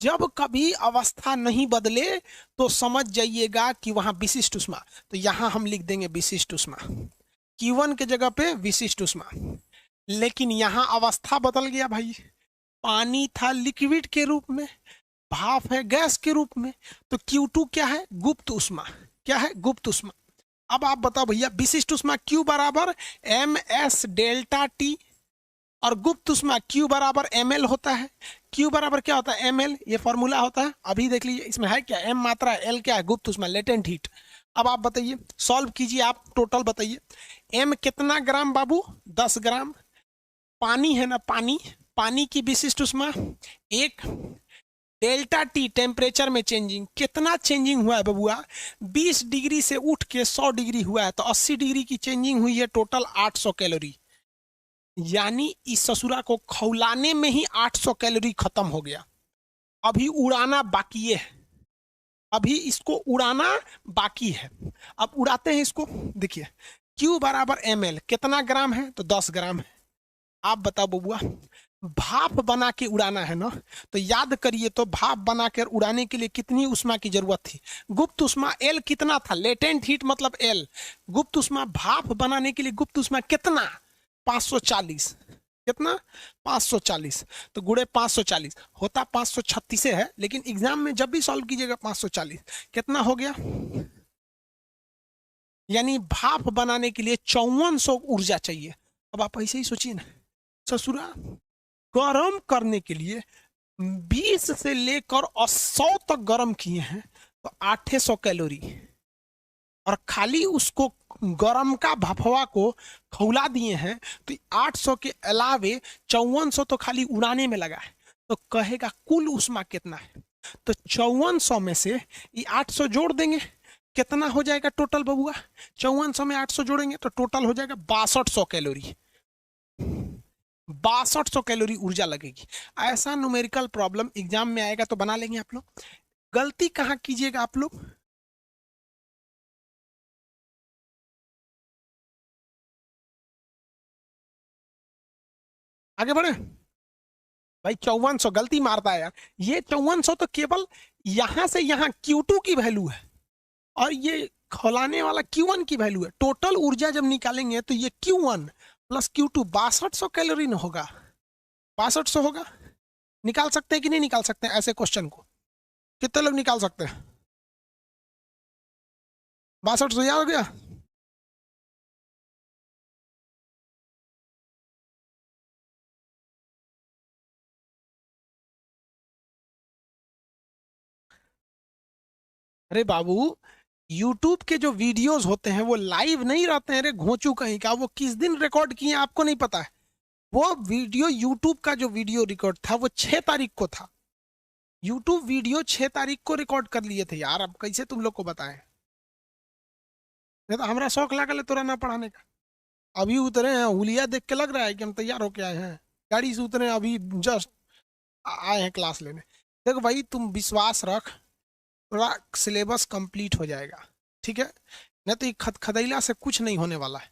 जब कभी अवस्था नहीं बदले तो समझ जाइएगा कि वहां विशिष्ट उष्मा। तो यहां हम लिख देंगे विशिष्ट उष्मा, Q1 के जगह पे विशिष्ट उष्मा। लेकिन यहां अवस्था बदल गया भाई, पानी था लिक्विड के रूप में, भाप है गैस के रूप में। तो Q2 क्या है, गुप्त उष्मा। क्या है, गुप्त उष्मा। अब आप बताओ भैया, विशिष्ट उष्मा Q बराबर MS डेल्टा T, और गुप्त उष्मा Q बराबर ML होता है। Q बराबर क्या होता है, ML, ये फॉर्मूला होता है। अभी देख लीजिए इसमें है क्या, M मात्रा, L क्या है, गुप्त उष्मा, लेटेंट हीट। अब आप बताइए, सॉल्व कीजिए, आप टोटल बताइए। M कितना ग्राम बाबू, 10 ग्राम। पानी है ना, पानी, पानी की विशिष्ट उष्मा 1। डेल्टा टी टेम्परेचर में चेंजिंग, कितना चेंजिंग हुआ है बबुआ, 20 डिग्री से उठ के 100 डिग्री हुआ है, तो 80 डिग्री की चेंजिंग हुई है, टोटल 800 कैलोरी। यानी इस ससुरा को खौलाने में ही 800 कैलोरी खत्म हो गया। अभी उड़ाना बाकी है, अभी इसको उड़ाना बाकी है। अब उड़ाते हैं इसको। देखिए Q बराबर ML, कितना ग्राम है, तो 10 ग्राम है। आप बताओ बबुआ, भाप बना के उड़ाना है ना, तो याद करिए, तो भाप बनाकर उड़ाने के लिए कितनी उष्मा की जरूरत थी? गुप्त उष्मा एल कितना था? लेटेंट हीट मतलब एल। गुप्त उष्मा भाप बनाने के लिए गुप्त उष्मा कितना? 540। कितना? 540। तो गुणे 540 होता 536 है, लेकिन एग्जाम में जब भी सॉल्व कीजिएगा 540 कितना हो गया? यानी भाप बनाने के लिए 5400 ऊर्जा चाहिए। अब आप ऐसे ही सोचिए ना, ससुरा गर्म करने के लिए 20 से लेकर 100 तक गर्म किए हैं, तो 800 कैलोरी, और खाली उसको गर्म का भफवा को खौला दिए हैं, तो 800 के अलावे 5400 तो खाली उड़ाने में लगा है। तो कहेगा कुल उष्मा कितना है? तो 5400 में से ये 800 जोड़ देंगे, कितना हो जाएगा टोटल बबुआ? 5400 में 800 जोड़ेंगे तो टोटल हो जाएगा 6200 कैलोरी। 6200 कैलोरी ऊर्जा लगेगी। ऐसा न्यूमेरिकल प्रॉब्लम एग्जाम में आएगा तो बना लेंगे आप लोग। गलती कहाँ कीजिएगा आप लोग? आगे बढ़े भाई। 5400 गलती मारता है यार। ये 5400 तो केवल यहां से यहां Q2 की वैल्यू है, और ये खौलाने वाला Q1 की वैल्यू है। टोटल ऊर्जा जब निकालेंगे तो ये Q1 प्लस Q2 6200 कैलोरी न होगा? 6200 होगा। निकाल सकते हैं कि नहीं निकाल सकते हैं ऐसे क्वेश्चन को? कितने लोग निकाल सकते हैं? 6200 याद हो गया? अरे बाबू, यूट्यूब के जो वीडियोस होते हैं वो लाइव नहीं रहते हैं रे घोंचू कहीं का। वो किस दिन रिकॉर्ड किए हैं आपको नहीं पता है? वो वीडियो, यूट्यूब का जो वीडियो रिकॉर्ड था वो 6 तारीख को था। यूट्यूब वीडियो 6 तारीख को रिकॉर्ड कर लिए थे यार। अब कैसे तुम लोग को बताएं? नहीं तो हमारा शौक लागल है तोरा ना पढ़ाने का। अभी उतरे हैं, हुलिया देख के लग रहा है कि हम तैयार होके आए हैं। गाड़ी से उतरे हैं अभी, जस्ट आए हैं क्लास लेने। देखो भाई, तुम विश्वास रख, थोड़ा सिलेबस कंप्लीट हो जाएगा, ठीक है? नहीं तो ये खदखदैला से कुछ नहीं होने वाला है।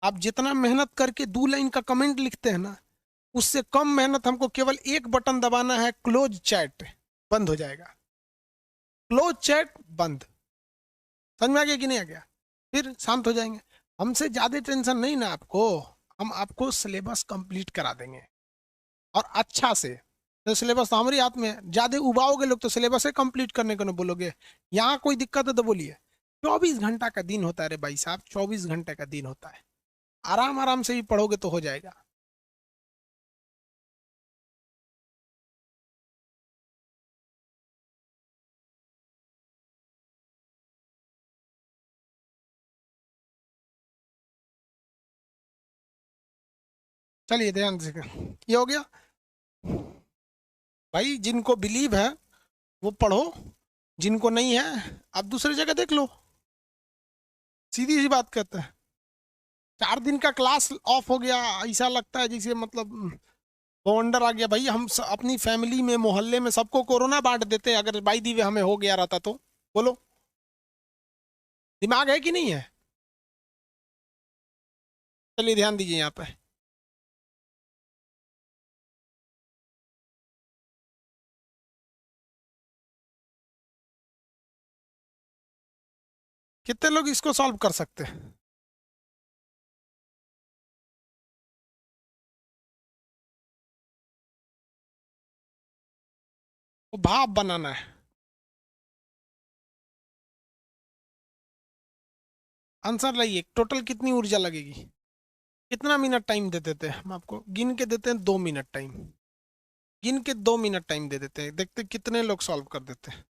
आप जितना मेहनत करके 2 लाइन का कमेंट लिखते हैं ना, उससे कम मेहनत हमको केवल एक बटन दबाना है, क्लोज चैट, बंद हो जाएगा। क्लोज चैट बंद। समझ में आ गया कि नहीं आ गया? फिर शांत हो जाएंगे। हमसे ज्यादा टेंशन नहीं ना आपको। हम आपको सिलेबस कंप्लीट करा देंगे, और अच्छा से। तो सिलेबस तो हमारे हाथ में है। ज्यादा उबाओगे लोग तो सिलेबस है कंप्लीट करने को ना बोलोगे। यहाँ कोई दिक्कत है तो बोलिए। 24 घंटा का दिन होता है रे भाई साहब, 24 घंटे का दिन होता है। आराम आराम से ही पढ़ोगे तो हो जाएगा। चलिए ध्यान से, ये हो गया। भाई जिनको बिलीव है वो पढ़ो, जिनको नहीं है आप दूसरी जगह देख लो। सीधी सी बात कहते हैं। 4 दिन का क्लास ऑफ हो गया, ऐसा लगता है जैसे मतलब बवंडर आ गया। भाई हम अपनी फैमिली में, मोहल्ले में सबको कोरोना बांट देते अगर बाई दी वे हमें हो गया रहता तो। बोलो, दिमाग है कि नहीं है? चलिए ध्यान दीजिए यहाँ पे। कितने लोग इसको सॉल्व कर सकते हैं? तो भाप बनाना है। आंसर लाइए, टोटल कितनी ऊर्जा लगेगी? कितना मिनट टाइम दे देते हैं हम आपको? गिन के देते हैं 2 मिनट टाइम। गिन के 2 मिनट टाइम दे देते हैं, देखते हैं कितने लोग सॉल्व कर देते हैं।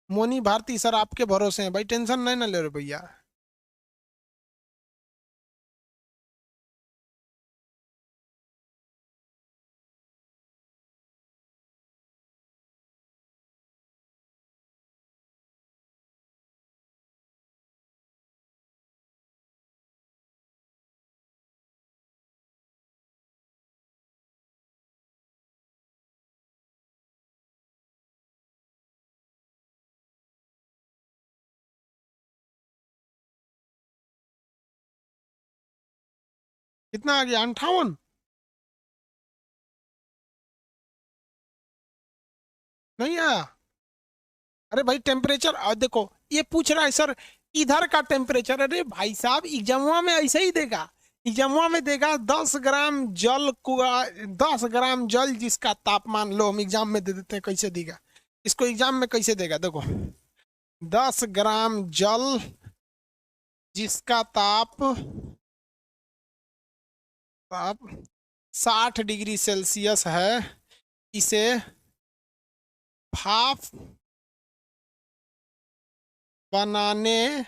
मोनी भारती सर आपके भरोसे हैं भाई, टेंशन नहीं ना ले रहे भैया। कितना आ गया? 58? नहीं आया? अरे भाई टेम्परेचर देखो, ये पूछ रहा है सर इधर का टेम्परेचर। अरे भाई साहब एग्जामुआ में ऐसे ही देगा। एग्जामुआ में देगा 10 ग्राम जल को, 10 ग्राम जल जिसका तापमान, लो हम एग्जाम में दे देते हैं कैसे देगा। इसको एग्जाम में कैसे देगा देखो, 10 ग्राम जल जिसका ताप 60 डिग्री सेल्सियस है, इसे भाप बनाने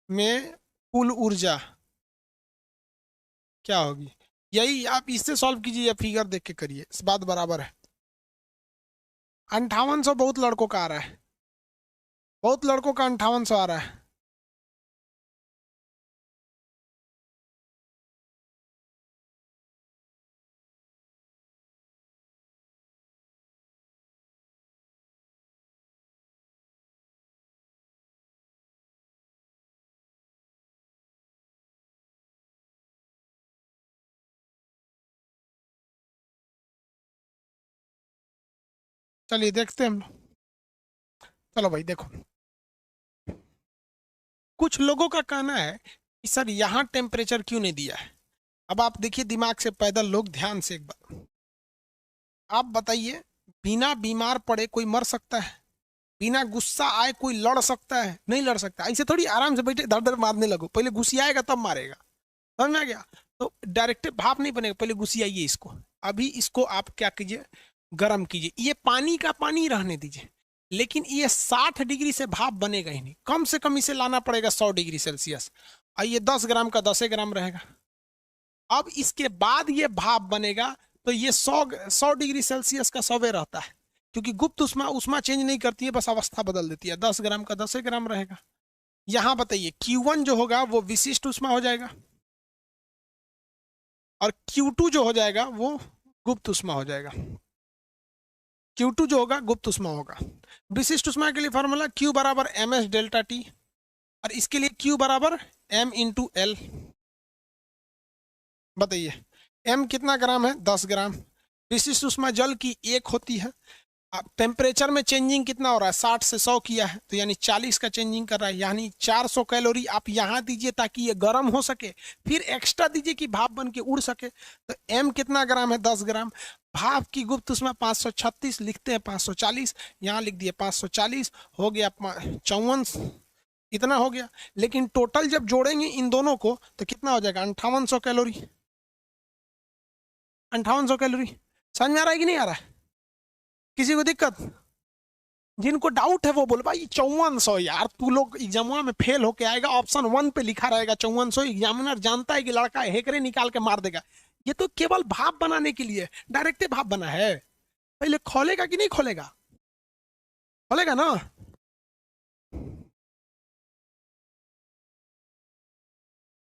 में कुल ऊर्जा क्या होगी? यही आप इससे सॉल्व कीजिए या फिगर देख के करिए, इस बात बराबर है। 5800 बहुत लड़कों का आ रहा है, बहुत लड़कों का 5800 आ रहा है। चलिए देखते हैं हम लोग। चलो भाई देखो, कुछ लोगों का कहना है कि सर यहाँ टेम्परेचर क्यों नहीं दिया है। अब आप देखिए दिमाग से पैदल लोग, ध्यान से एक बार आप बताइए, बिना बीमार पड़े कोई मर सकता है? बिना गुस्सा आए कोई लड़ सकता है? नहीं लड़ सकता। ऐसे थोड़ी आराम से बैठे धड़ धड़ मारने लगो, पहले गुस्सियाएगा तब मारेगा। समझ में आ गया? तो डायरेक्ट भाप नहीं बनेगा, पहले गुस्सियाइए इसको। अभी इसको आप क्या कीजिए, गर्म कीजिए, ये पानी का पानी रहने दीजिए। लेकिन ये 60 डिग्री से भाप बनेगा ही नहीं, कम से कम इसे लाना पड़ेगा 100 डिग्री सेल्सियस। और ये 10 ग्राम का 10 ग्राम रहेगा। अब इसके बाद ये भाप बनेगा, तो ये 100 डिग्री सेल्सियस का 100 रहता है, क्योंकि गुप्त उष्मा उष्मा चेंज नहीं करती है, बस अवस्था बदल देती है। 10 ग्राम का 10 ग्राम रहेगा। यहाँ बताइए Q1 जो होगा वो विशिष्ट उष्मा हो जाएगा, और Q2 जो हो जाएगा वो गुप्त उष्मा हो जाएगा। Q2 जो होगा गुप्त उष्मा होगा। विशिष्ट उष्मा के लिए फॉर्मूला Q बराबर ms डेल्टा टी, और इसके लिए Q बराबर m इंटू एल। बताइए m कितना ग्राम है? 10 ग्राम। विशिष्ट उष्मा जल की 1 होती है। अब टेम्परेचर में चेंजिंग कितना हो रहा है? 60 से 100 किया है, तो यानी 40 का चेंजिंग कर रहा है, यानी 400 कैलोरी आप यहाँ दीजिए ताकि ये गर्म हो सके, फिर एक्स्ट्रा दीजिए कि भाप बन के उड़ सके। तो m कितना ग्राम है? 10 ग्राम। भाप की गुप्त उष्मा 536, लिखते हैं 540, यहाँ लिख दिए 540, हो गया 54, इतना हो गया। लेकिन टोटल जब जोड़ेंगे इन दोनों को तो कितना हो जाएगा? 5800 कैलोरी। 5800 कैलोरी। समझ में आ रहा है कि नहीं आ रहा है? किसी को दिक्कत? जिनको डाउट है वो बोल भाई 5400, यार तू लोग एग्जाम में फेल होके आएगा, ऑप्शन 1 पे लिखा रहेगा 5400, एग्जामिनर जानता है कि लड़का हेकरे निकाल के मार देगा। ये तो केवल भाप बनाने के लिए, डायरेक्ट भाप बना है। पहले खोलेगा कि नहीं खोलेगा? खोलेगा ना?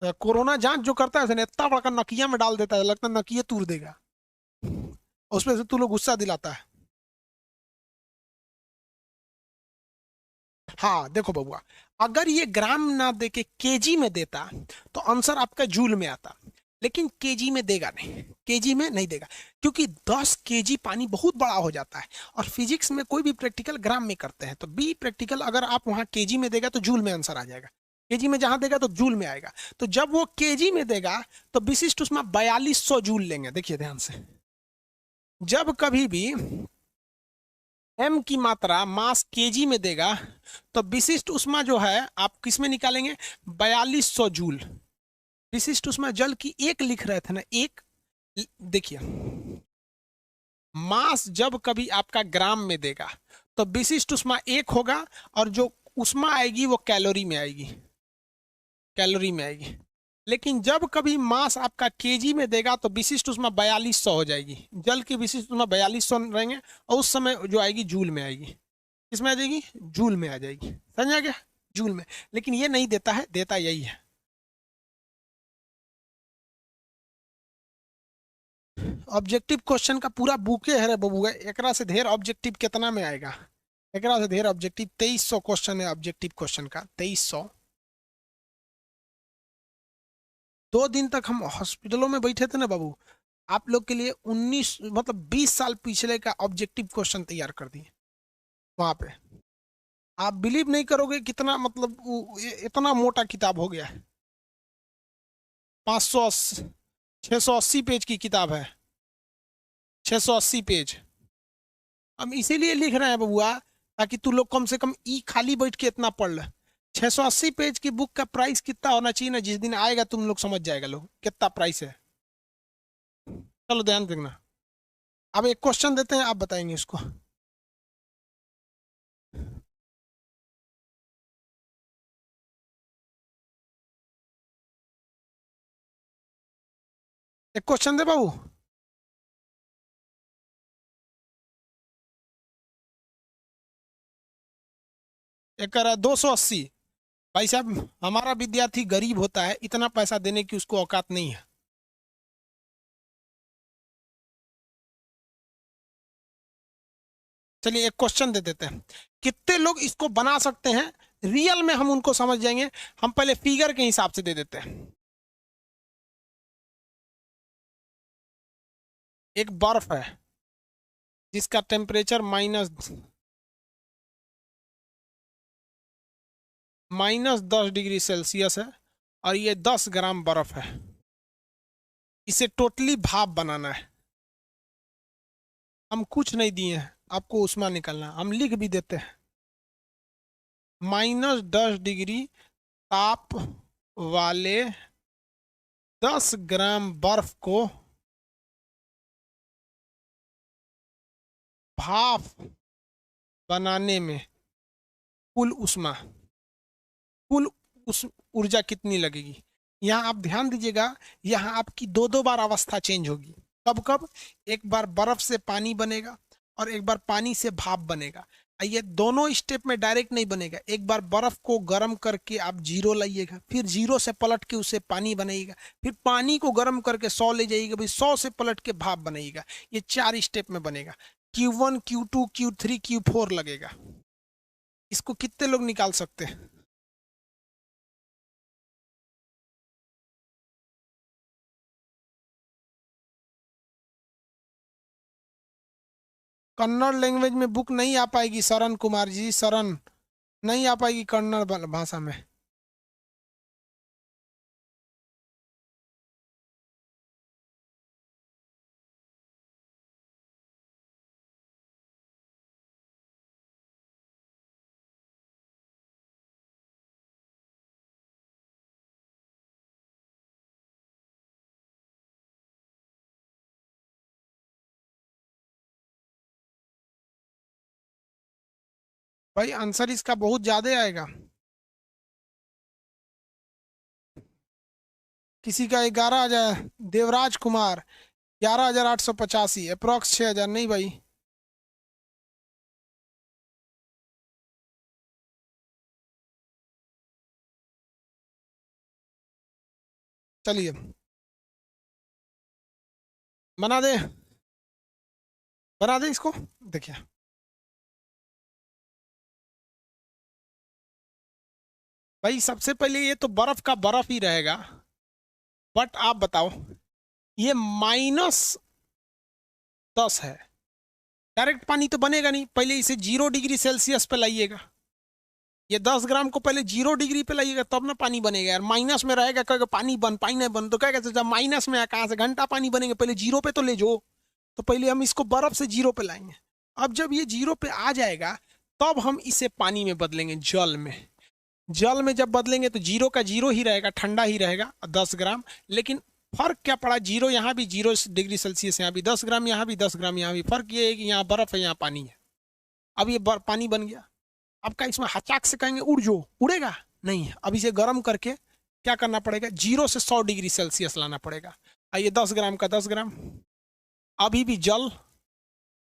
तो कोरोना जांच जो करता है इतना बड़ा नकिया में डाल देता है, लगता है नकिया तूर देगा, उसमें से तू लोग गुस्सा दिलाता है। हाँ देखो बबुआ, अगर ये ग्राम ना दे के केजी में देता तो आंसर आपका जूल में आता, लेकिन केजी में देगा नहीं, केजी में नहीं देगा, क्योंकि 10 केजी पानी बहुत बड़ा हो जाता है। और फिजिक्स में कोई भी प्रैक्टिकल ग्राम में करते हैं, तो बी प्रैक्टिकल अगर आप वहां केजी में देगा तो जूल में आंसर आ जाएगा। केजी में जहां देगा तो जूल में आएगा। तो जब वो केजी में देगा तो विशिष्ट उसमें 4200 जूल लेंगे। देखिए ध्यान से, जब कभी भी एम की मात्रा मास केजी में देगा तो विशिष्ट उष्मा जो है आप किस में निकालेंगे? 4200 जूल। विशिष्ट उष्मा जल की 1 लिख रहे थे ना, 1। देखिए मास जब कभी आपका ग्राम में देगा तो विशिष्ट उष्मा 1 होगा, और जो उष्मा आएगी वो कैलोरी में आएगी, कैलोरी में आएगी। लेकिन जब कभी मास आपका केजी में देगा तो विशिष्ट उष्मा 4200 हो जाएगी। जल की विशिष्ट उष्मा 4200 रहेंगे, और उस समय जो आएगी जूल में आएगी। किसमें आ जाएगी? जूल में आ जाएगी। समझ आ गया? जूल में। लेकिन ये नहीं देता है, देता यही है। ऑब्जेक्टिव क्वेश्चन का पूरा बुके है रे बबुआ, एकरा से ढेर ऑब्जेक्टिव कितना में आएगा? एकरा से ढेर ऑब्जेक्टिव 2300 क्वेश्चन है, ऑब्जेक्टिव क्वेश्चन का 2300। 2 दिन तक हम हॉस्पिटलों में बैठे थे ना बाबू, आप लोग के लिए 19 मतलब 20 साल पिछले का ऑब्जेक्टिव क्वेश्चन तैयार कर दिए वहां पे। आप बिलीव नहीं करोगे कितना मतलब इतना मोटा किताब हो गया है। 580 680 पेज की किताब है, 680 पेज। हम इसीलिए लिख रहे हैं बबुआ, ताकि तू लोग कम से कम ई खाली बैठ के इतना पढ़ ले। 680 पेज की बुक का प्राइस कितना होना चाहिए ना, जिस दिन आएगा तुम लोग समझ जाएगा लोग कितना प्राइस है। चलो ध्यान देना। अब एक क्वेश्चन देते हैं, आप बताएंगे इसको। एक क्वेश्चन दे बाबू। एक कह रहा है 280। भाई साहब हमारा विद्यार्थी गरीब होता है, इतना पैसा देने की उसको औकात नहीं है। चलिए एक क्वेश्चन दे देते हैं, कितने लोग इसको बना सकते हैं, रियल में हम उनको समझ जाएंगे। हम पहले फिगर के हिसाब से दे देते हैं। एक बर्फ है जिसका टेम्परेचर -10 डिग्री सेल्सियस है, और ये 10 ग्राम बर्फ है। इसे टोटली भाप बनाना है। हम कुछ नहीं दिए हैं आपको ऊष्मा निकालना, हम लिख भी देते हैं। -10 डिग्री ताप वाले 10 ग्राम बर्फ को भाप बनाने में कुल ऊष्मा, कुल उस ऊर्जा कितनी लगेगी। यहाँ आप ध्यान दीजिएगा, यहाँ आपकी दो दो बार अवस्था चेंज होगी। कब कब? एक बार बर्फ से पानी बनेगा और एक बार पानी से भाप बनेगा। ये दोनों स्टेप में डायरेक्ट नहीं बनेगा। एक बार बर्फ को गर्म करके आप 0 लाइएगा, फिर 0 से पलट के उससे पानी बनाइएगा, फिर पानी को गर्म करके 100 ले जाइएगा, भाई 100 से पलट के भाप बनाइएगा। ये 4 स्टेप में बनेगा। Q1 Q2 Q3 Q4 लगेगा। इसको कितने लोग निकाल सकते हैं? कन्नड़ लैंग्वेज में बुक नहीं आ पाएगी शरण कुमार जी, शरण नहीं आ पाएगी कन्नड़ भाषा में। भाई आंसर इसका बहुत ज्यादा आएगा। किसी का 11,000, देवराज कुमार 11,885, अप्रोक्स 6,000। नहीं भाई, चलिए बना दे, बना दे इसको। देखिए भाई, सबसे पहले ये तो बर्फ का बर्फ ही रहेगा। बट आप बताओ, ये -10 है, डायरेक्ट पानी तो बनेगा नहीं। पहले इसे 0 डिग्री सेल्सियस पे लाइएगा। ये 10 ग्राम को पहले 0 डिग्री पे लाइएगा, तब ना पानी बनेगा यार। माइनस में रहेगा, कहेगा पानी बन, पानी नहीं बन, तो कहेगा जब माइनस में है कहाँ से घंटा पानी बनेगा, पहले 0 पे तो ले जाओ। तो पहले हम इसको बर्फ से 0 पे लाएंगे। अब जब ये 0 पे आ जाएगा, तब हम इसे पानी में बदलेंगे, जल में। जल में जब बदलेंगे तो 0 का 0 ही रहेगा, ठंडा ही रहेगा 10 ग्राम। लेकिन फर्क क्या पड़ा, 0 यहाँ भी 0 डिग्री सेल्सियस, यहाँ भी 10 ग्राम, यहाँ भी 10 ग्राम, यहाँ भी। फर्क ये है कि यहाँ बर्फ है, यहाँ पानी है। अब ये पानी बन गया। अब क्या इसमें हचाक से कहेंगे उड़ जो, उड़ेगा नहीं। अब इसे गर्म करके क्या करना पड़ेगा, 0 से 100 डिग्री सेल्सियस लाना पड़ेगा। आइए 10 ग्राम का 10 ग्राम, अभी भी जल।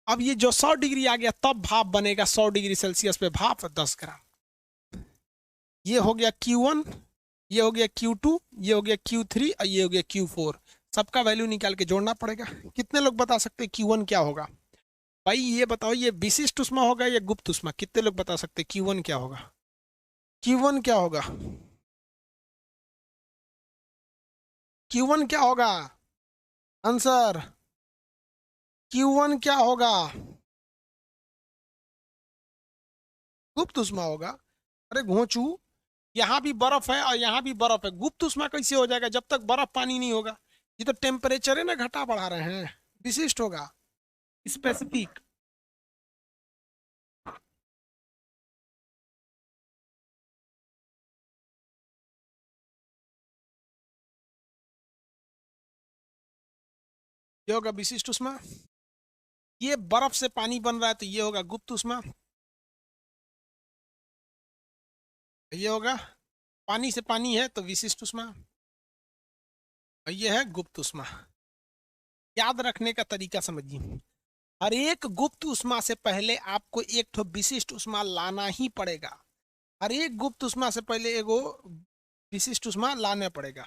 अब ये जो 100 डिग्री आ गया, तब भाप बनेगा 100 डिग्री सेल्सियस पे भाप, 10 ग्राम। ये हो गया Q1, ये हो गया Q2, ये हो गया Q3 और ये हो गया Q4। सबका वैल्यू निकाल के जोड़ना पड़ेगा। कितने लोग बता सकते हैं Q1 क्या होगा? भाई ये बताओ, ये विशिष्ट उष्मा होगा या गुप्त उष्मा? कितने लोग बता सकते हैं Q1 क्या होगा? Q1 क्या होगा? Q1 क्या होगा? आंसर Q1 क्या होगा? गुप्त उष्मा होगा। अरे घोंचू, यहाँ भी बर्फ है और यहाँ भी बर्फ है, गुप्त उष्मा कैसे हो जाएगा जब तक बर्फ पानी नहीं होगा? ये तो टेम्परेचर है ना, घटा बढ़ा रहे हैं। विशिष्ट होगा, स्पेसिफिक। ये होगा विशिष्ट उष्मा। ये बर्फ से पानी बन रहा है तो ये होगा गुप्त उष्मा। ये होगा पानी से पानी है तो विशिष्ट उष्मा। और ये है गुप्त उष्मा। याद रखने का तरीका समझिए। हर एक गुप्त उष्मा से पहले आपको एक ठो विशिष्ट उष्मा लाना ही पड़ेगा। हर एक गुप्त उष्मा से पहले एगो विशिष्ट उष्मा लाना पड़ेगा।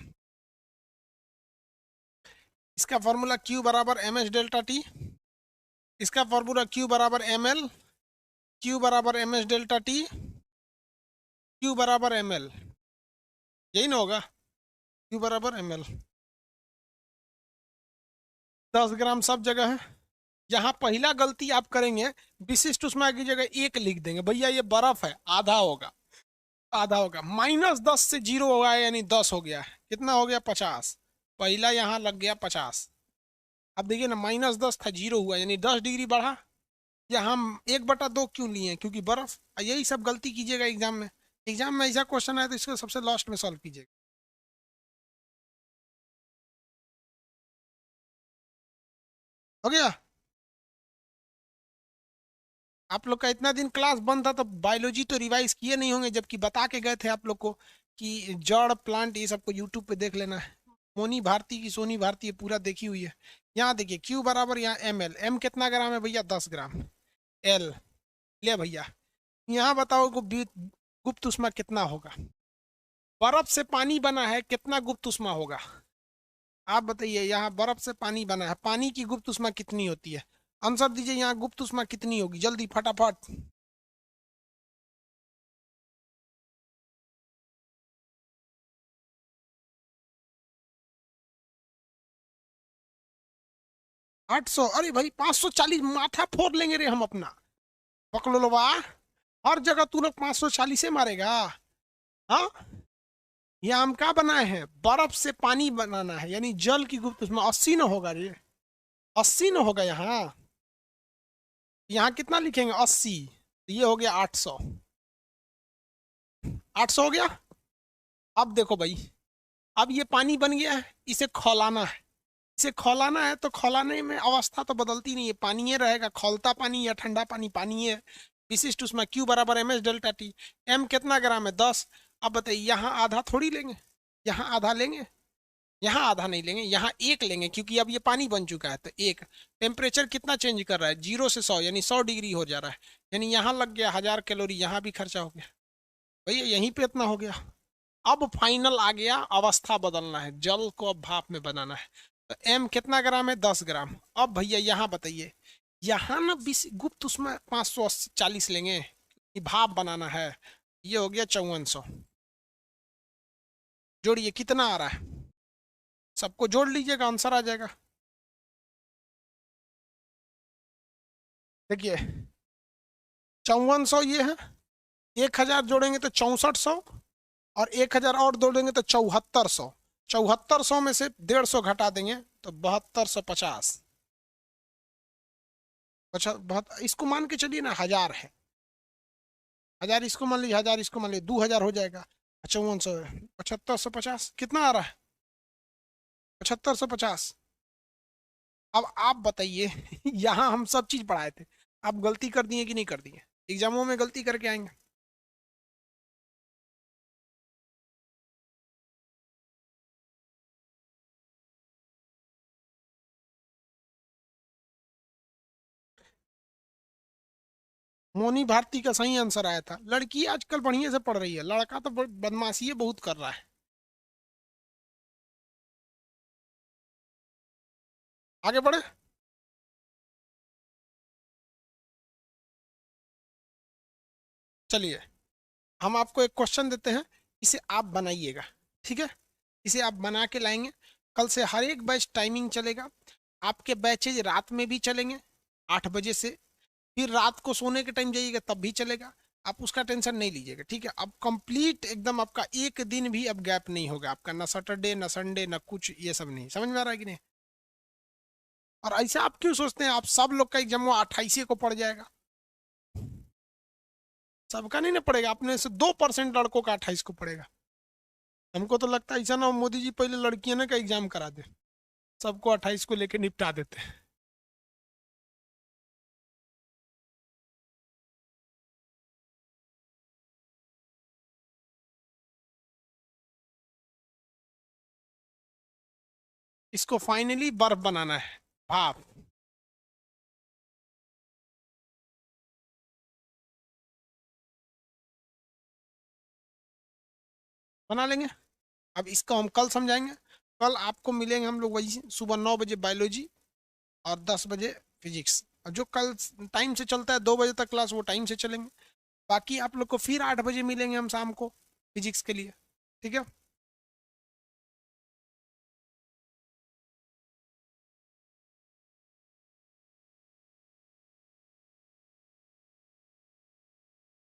इसका फॉर्मूला Q बराबर mh डेल्टा टी। इसका फॉर्मूला Q बराबर ml। Q बराबर mh डेल्टा टी। Q बराबर ml। यही ना होगा? Q बराबर ml। 10 ग्राम सब जगह है। यहाँ पहला गलती आप करेंगे, विशिष्ट उष्मा की जगह एक लिख देंगे। भैया ये बर्फ है, आधा होगा। आधा होगा, -10 से 0 होगा यानी 10 हो गया। कितना हो गया? 50। पहला यहाँ लग गया 50। अब देखिए ना, -10 था, 0 हुआ यानी 10 डिग्री बढ़ा। यहाँ हम 1/2 क्यों लिए हैं? क्योंकि बर्फ। यही सब गलती कीजिएगा एग्जाम में। एग्जाम में ऐसा क्वेश्चन आया तो इसको सबसे लास्ट में सॉल्व कीजिएगा। हो गया? आप लोग का इतना दिन क्लास बंद था तो बायोलॉजी तो रिवाइज किए नहीं होंगे, जबकि बता के गए थे आप लोग को कि जड़ प्लांट ये सबको यूट्यूब पे देख लेना है। मोनी भारती की सोनी भारती ये पूरा देखी हुई है। यहाँ देखिए Q बराबर, यहाँ ml। m कितना ग्राम है भैया? 10 ग्राम। L ले भैया। यहाँ बताओ गुप्त उष्मा कितना होगा? बर्फ से पानी बना है, कितना गुप्त उष्मा होगा? आप बताइए, यहाँ बर्फ से पानी बना है, पानी की गुप्त उष्मा कितनी होती है? आंसर दीजिए, यहाँ गुप्त उष्मा कितनी होगी? जल्दी फटाफट। 800? अरे भाई 540 माथा फोड़ लेंगे रे हम अपना। पकड़ो लो वाह। हर जगह तू लोग 540 से मारेगा? हाँ। ये हम क्या बनाए हैं? बर्फ से पानी बनाना है यानी जल की गुप्त उष्मा 80 न होगा रे। 80 न होगा यहाँ। यहाँ कितना लिखेंगे? 80। ये हो गया 800। 800 हो गया। अब देखो भाई, अब ये पानी बन गया है, इसे खौलाना है। इसे खौलाना है तो खौलाने में अवस्था तो बदलती नहीं है, पानी ये रहेगा। खौलता पानी या ठंडा पानी, पानी है। विशिष्ट उष्मा Q बराबर mh डेल्टा टी। m कितना ग्राम है? 10। अब बताइए, यहाँ आधा थोड़ी लेंगे, यहाँ आधा लेंगे। यहाँ आधा नहीं लेंगे, यहाँ एक लेंगे, क्योंकि अब ये पानी बन चुका है तो एक। टेम्परेचर कितना चेंज कर रहा है? 0 से 100 यानी 100 डिग्री हो जा रहा है। यानी यहाँ लग गया 1000 कैलोरी, यहाँ भी खर्चा हो गया भैया, यहीं पे इतना हो गया। अब फाइनल आ गया, अवस्था बदलना है, जल को अब भाप में बनाना है। तो m कितना ग्राम है? 10 ग्राम। अब भैया यहाँ बताइए, यहाँ ना गुप्त उसमें 540 लेंगे, ये भाप बनाना है। ये हो गया 5400। जोड़िए कितना आ रहा है? सबको जोड़ लीजिएगा, आंसर आ जाएगा। देखिए 5400 ये है, 1000 जोड़ेंगे तो 6400, और 1000 और जोड़ेंगे तो 7400। 7400 में से 150 घटा देंगे तो 7250। अच्छा बहुत, इसको मान के चलिए ना 1000 है। 1000 इसको मान लीजिए, 1000 इसको मान लीजिए, 2000 हो जाएगा। 5400, 7550 कितना आ रहा है? 7550। अब आप बताइए यहाँ हम सब चीज पढ़ाए थे, आप गलती कर दिए कि नहीं कर दिए? एग्जामों में गलती करके आएंगे। मोनी भारती का सही आंसर आया था। लड़की आजकल बढ़िया से पढ़ रही है, लड़का तो बदमाशी बहुत कर रहा है। आगे बढ़े। चलिए, हम आपको एक क्वेश्चन देते हैं, इसे आप बनाइएगा। ठीक है, इसे आप बना के लाएंगे। कल से हर एक बैच टाइमिंग चलेगा। आपके बैचेज रात में भी चलेंगे 8 बजे से, फिर रात को सोने के टाइम जाइएगा तब भी चलेगा। आप उसका टेंशन नहीं लीजिएगा, ठीक है। अब कंप्लीट एकदम आपका एक दिन भी अब गैप नहीं होगा आपका, ना सैटरडे ना संडे ना कुछ, ये सब नहीं। समझ में आ रहा है कि नहीं? और ऐसे आप क्यों सोचते हैं आप सब लोग का एग्जाम 28 को पड़ जाएगा? सबका नहीं ना पड़ेगा, अपने से 2% लड़कों का 28 को पड़ेगा। हमको तो लगता है ऐसा ना हो मोदी जी पहले लड़कियों ने का एग्जाम करा दे, सबको 28 को लेके निपटा देते हैं। इसको फाइनली बर्फ बनाना है, भाप बना लेंगे। अब इसको हम कल समझाएंगे। कल आपको मिलेंगे हम लोग वही सुबह 9 बजे बायोलॉजी और 10 बजे फिजिक्स। और जो कल टाइम से चलता है 2 बजे तक क्लास, वो टाइम से चलेंगे। बाकी आप लोग को फिर 8 बजे मिलेंगे हम शाम को फिजिक्स के लिए, ठीक है।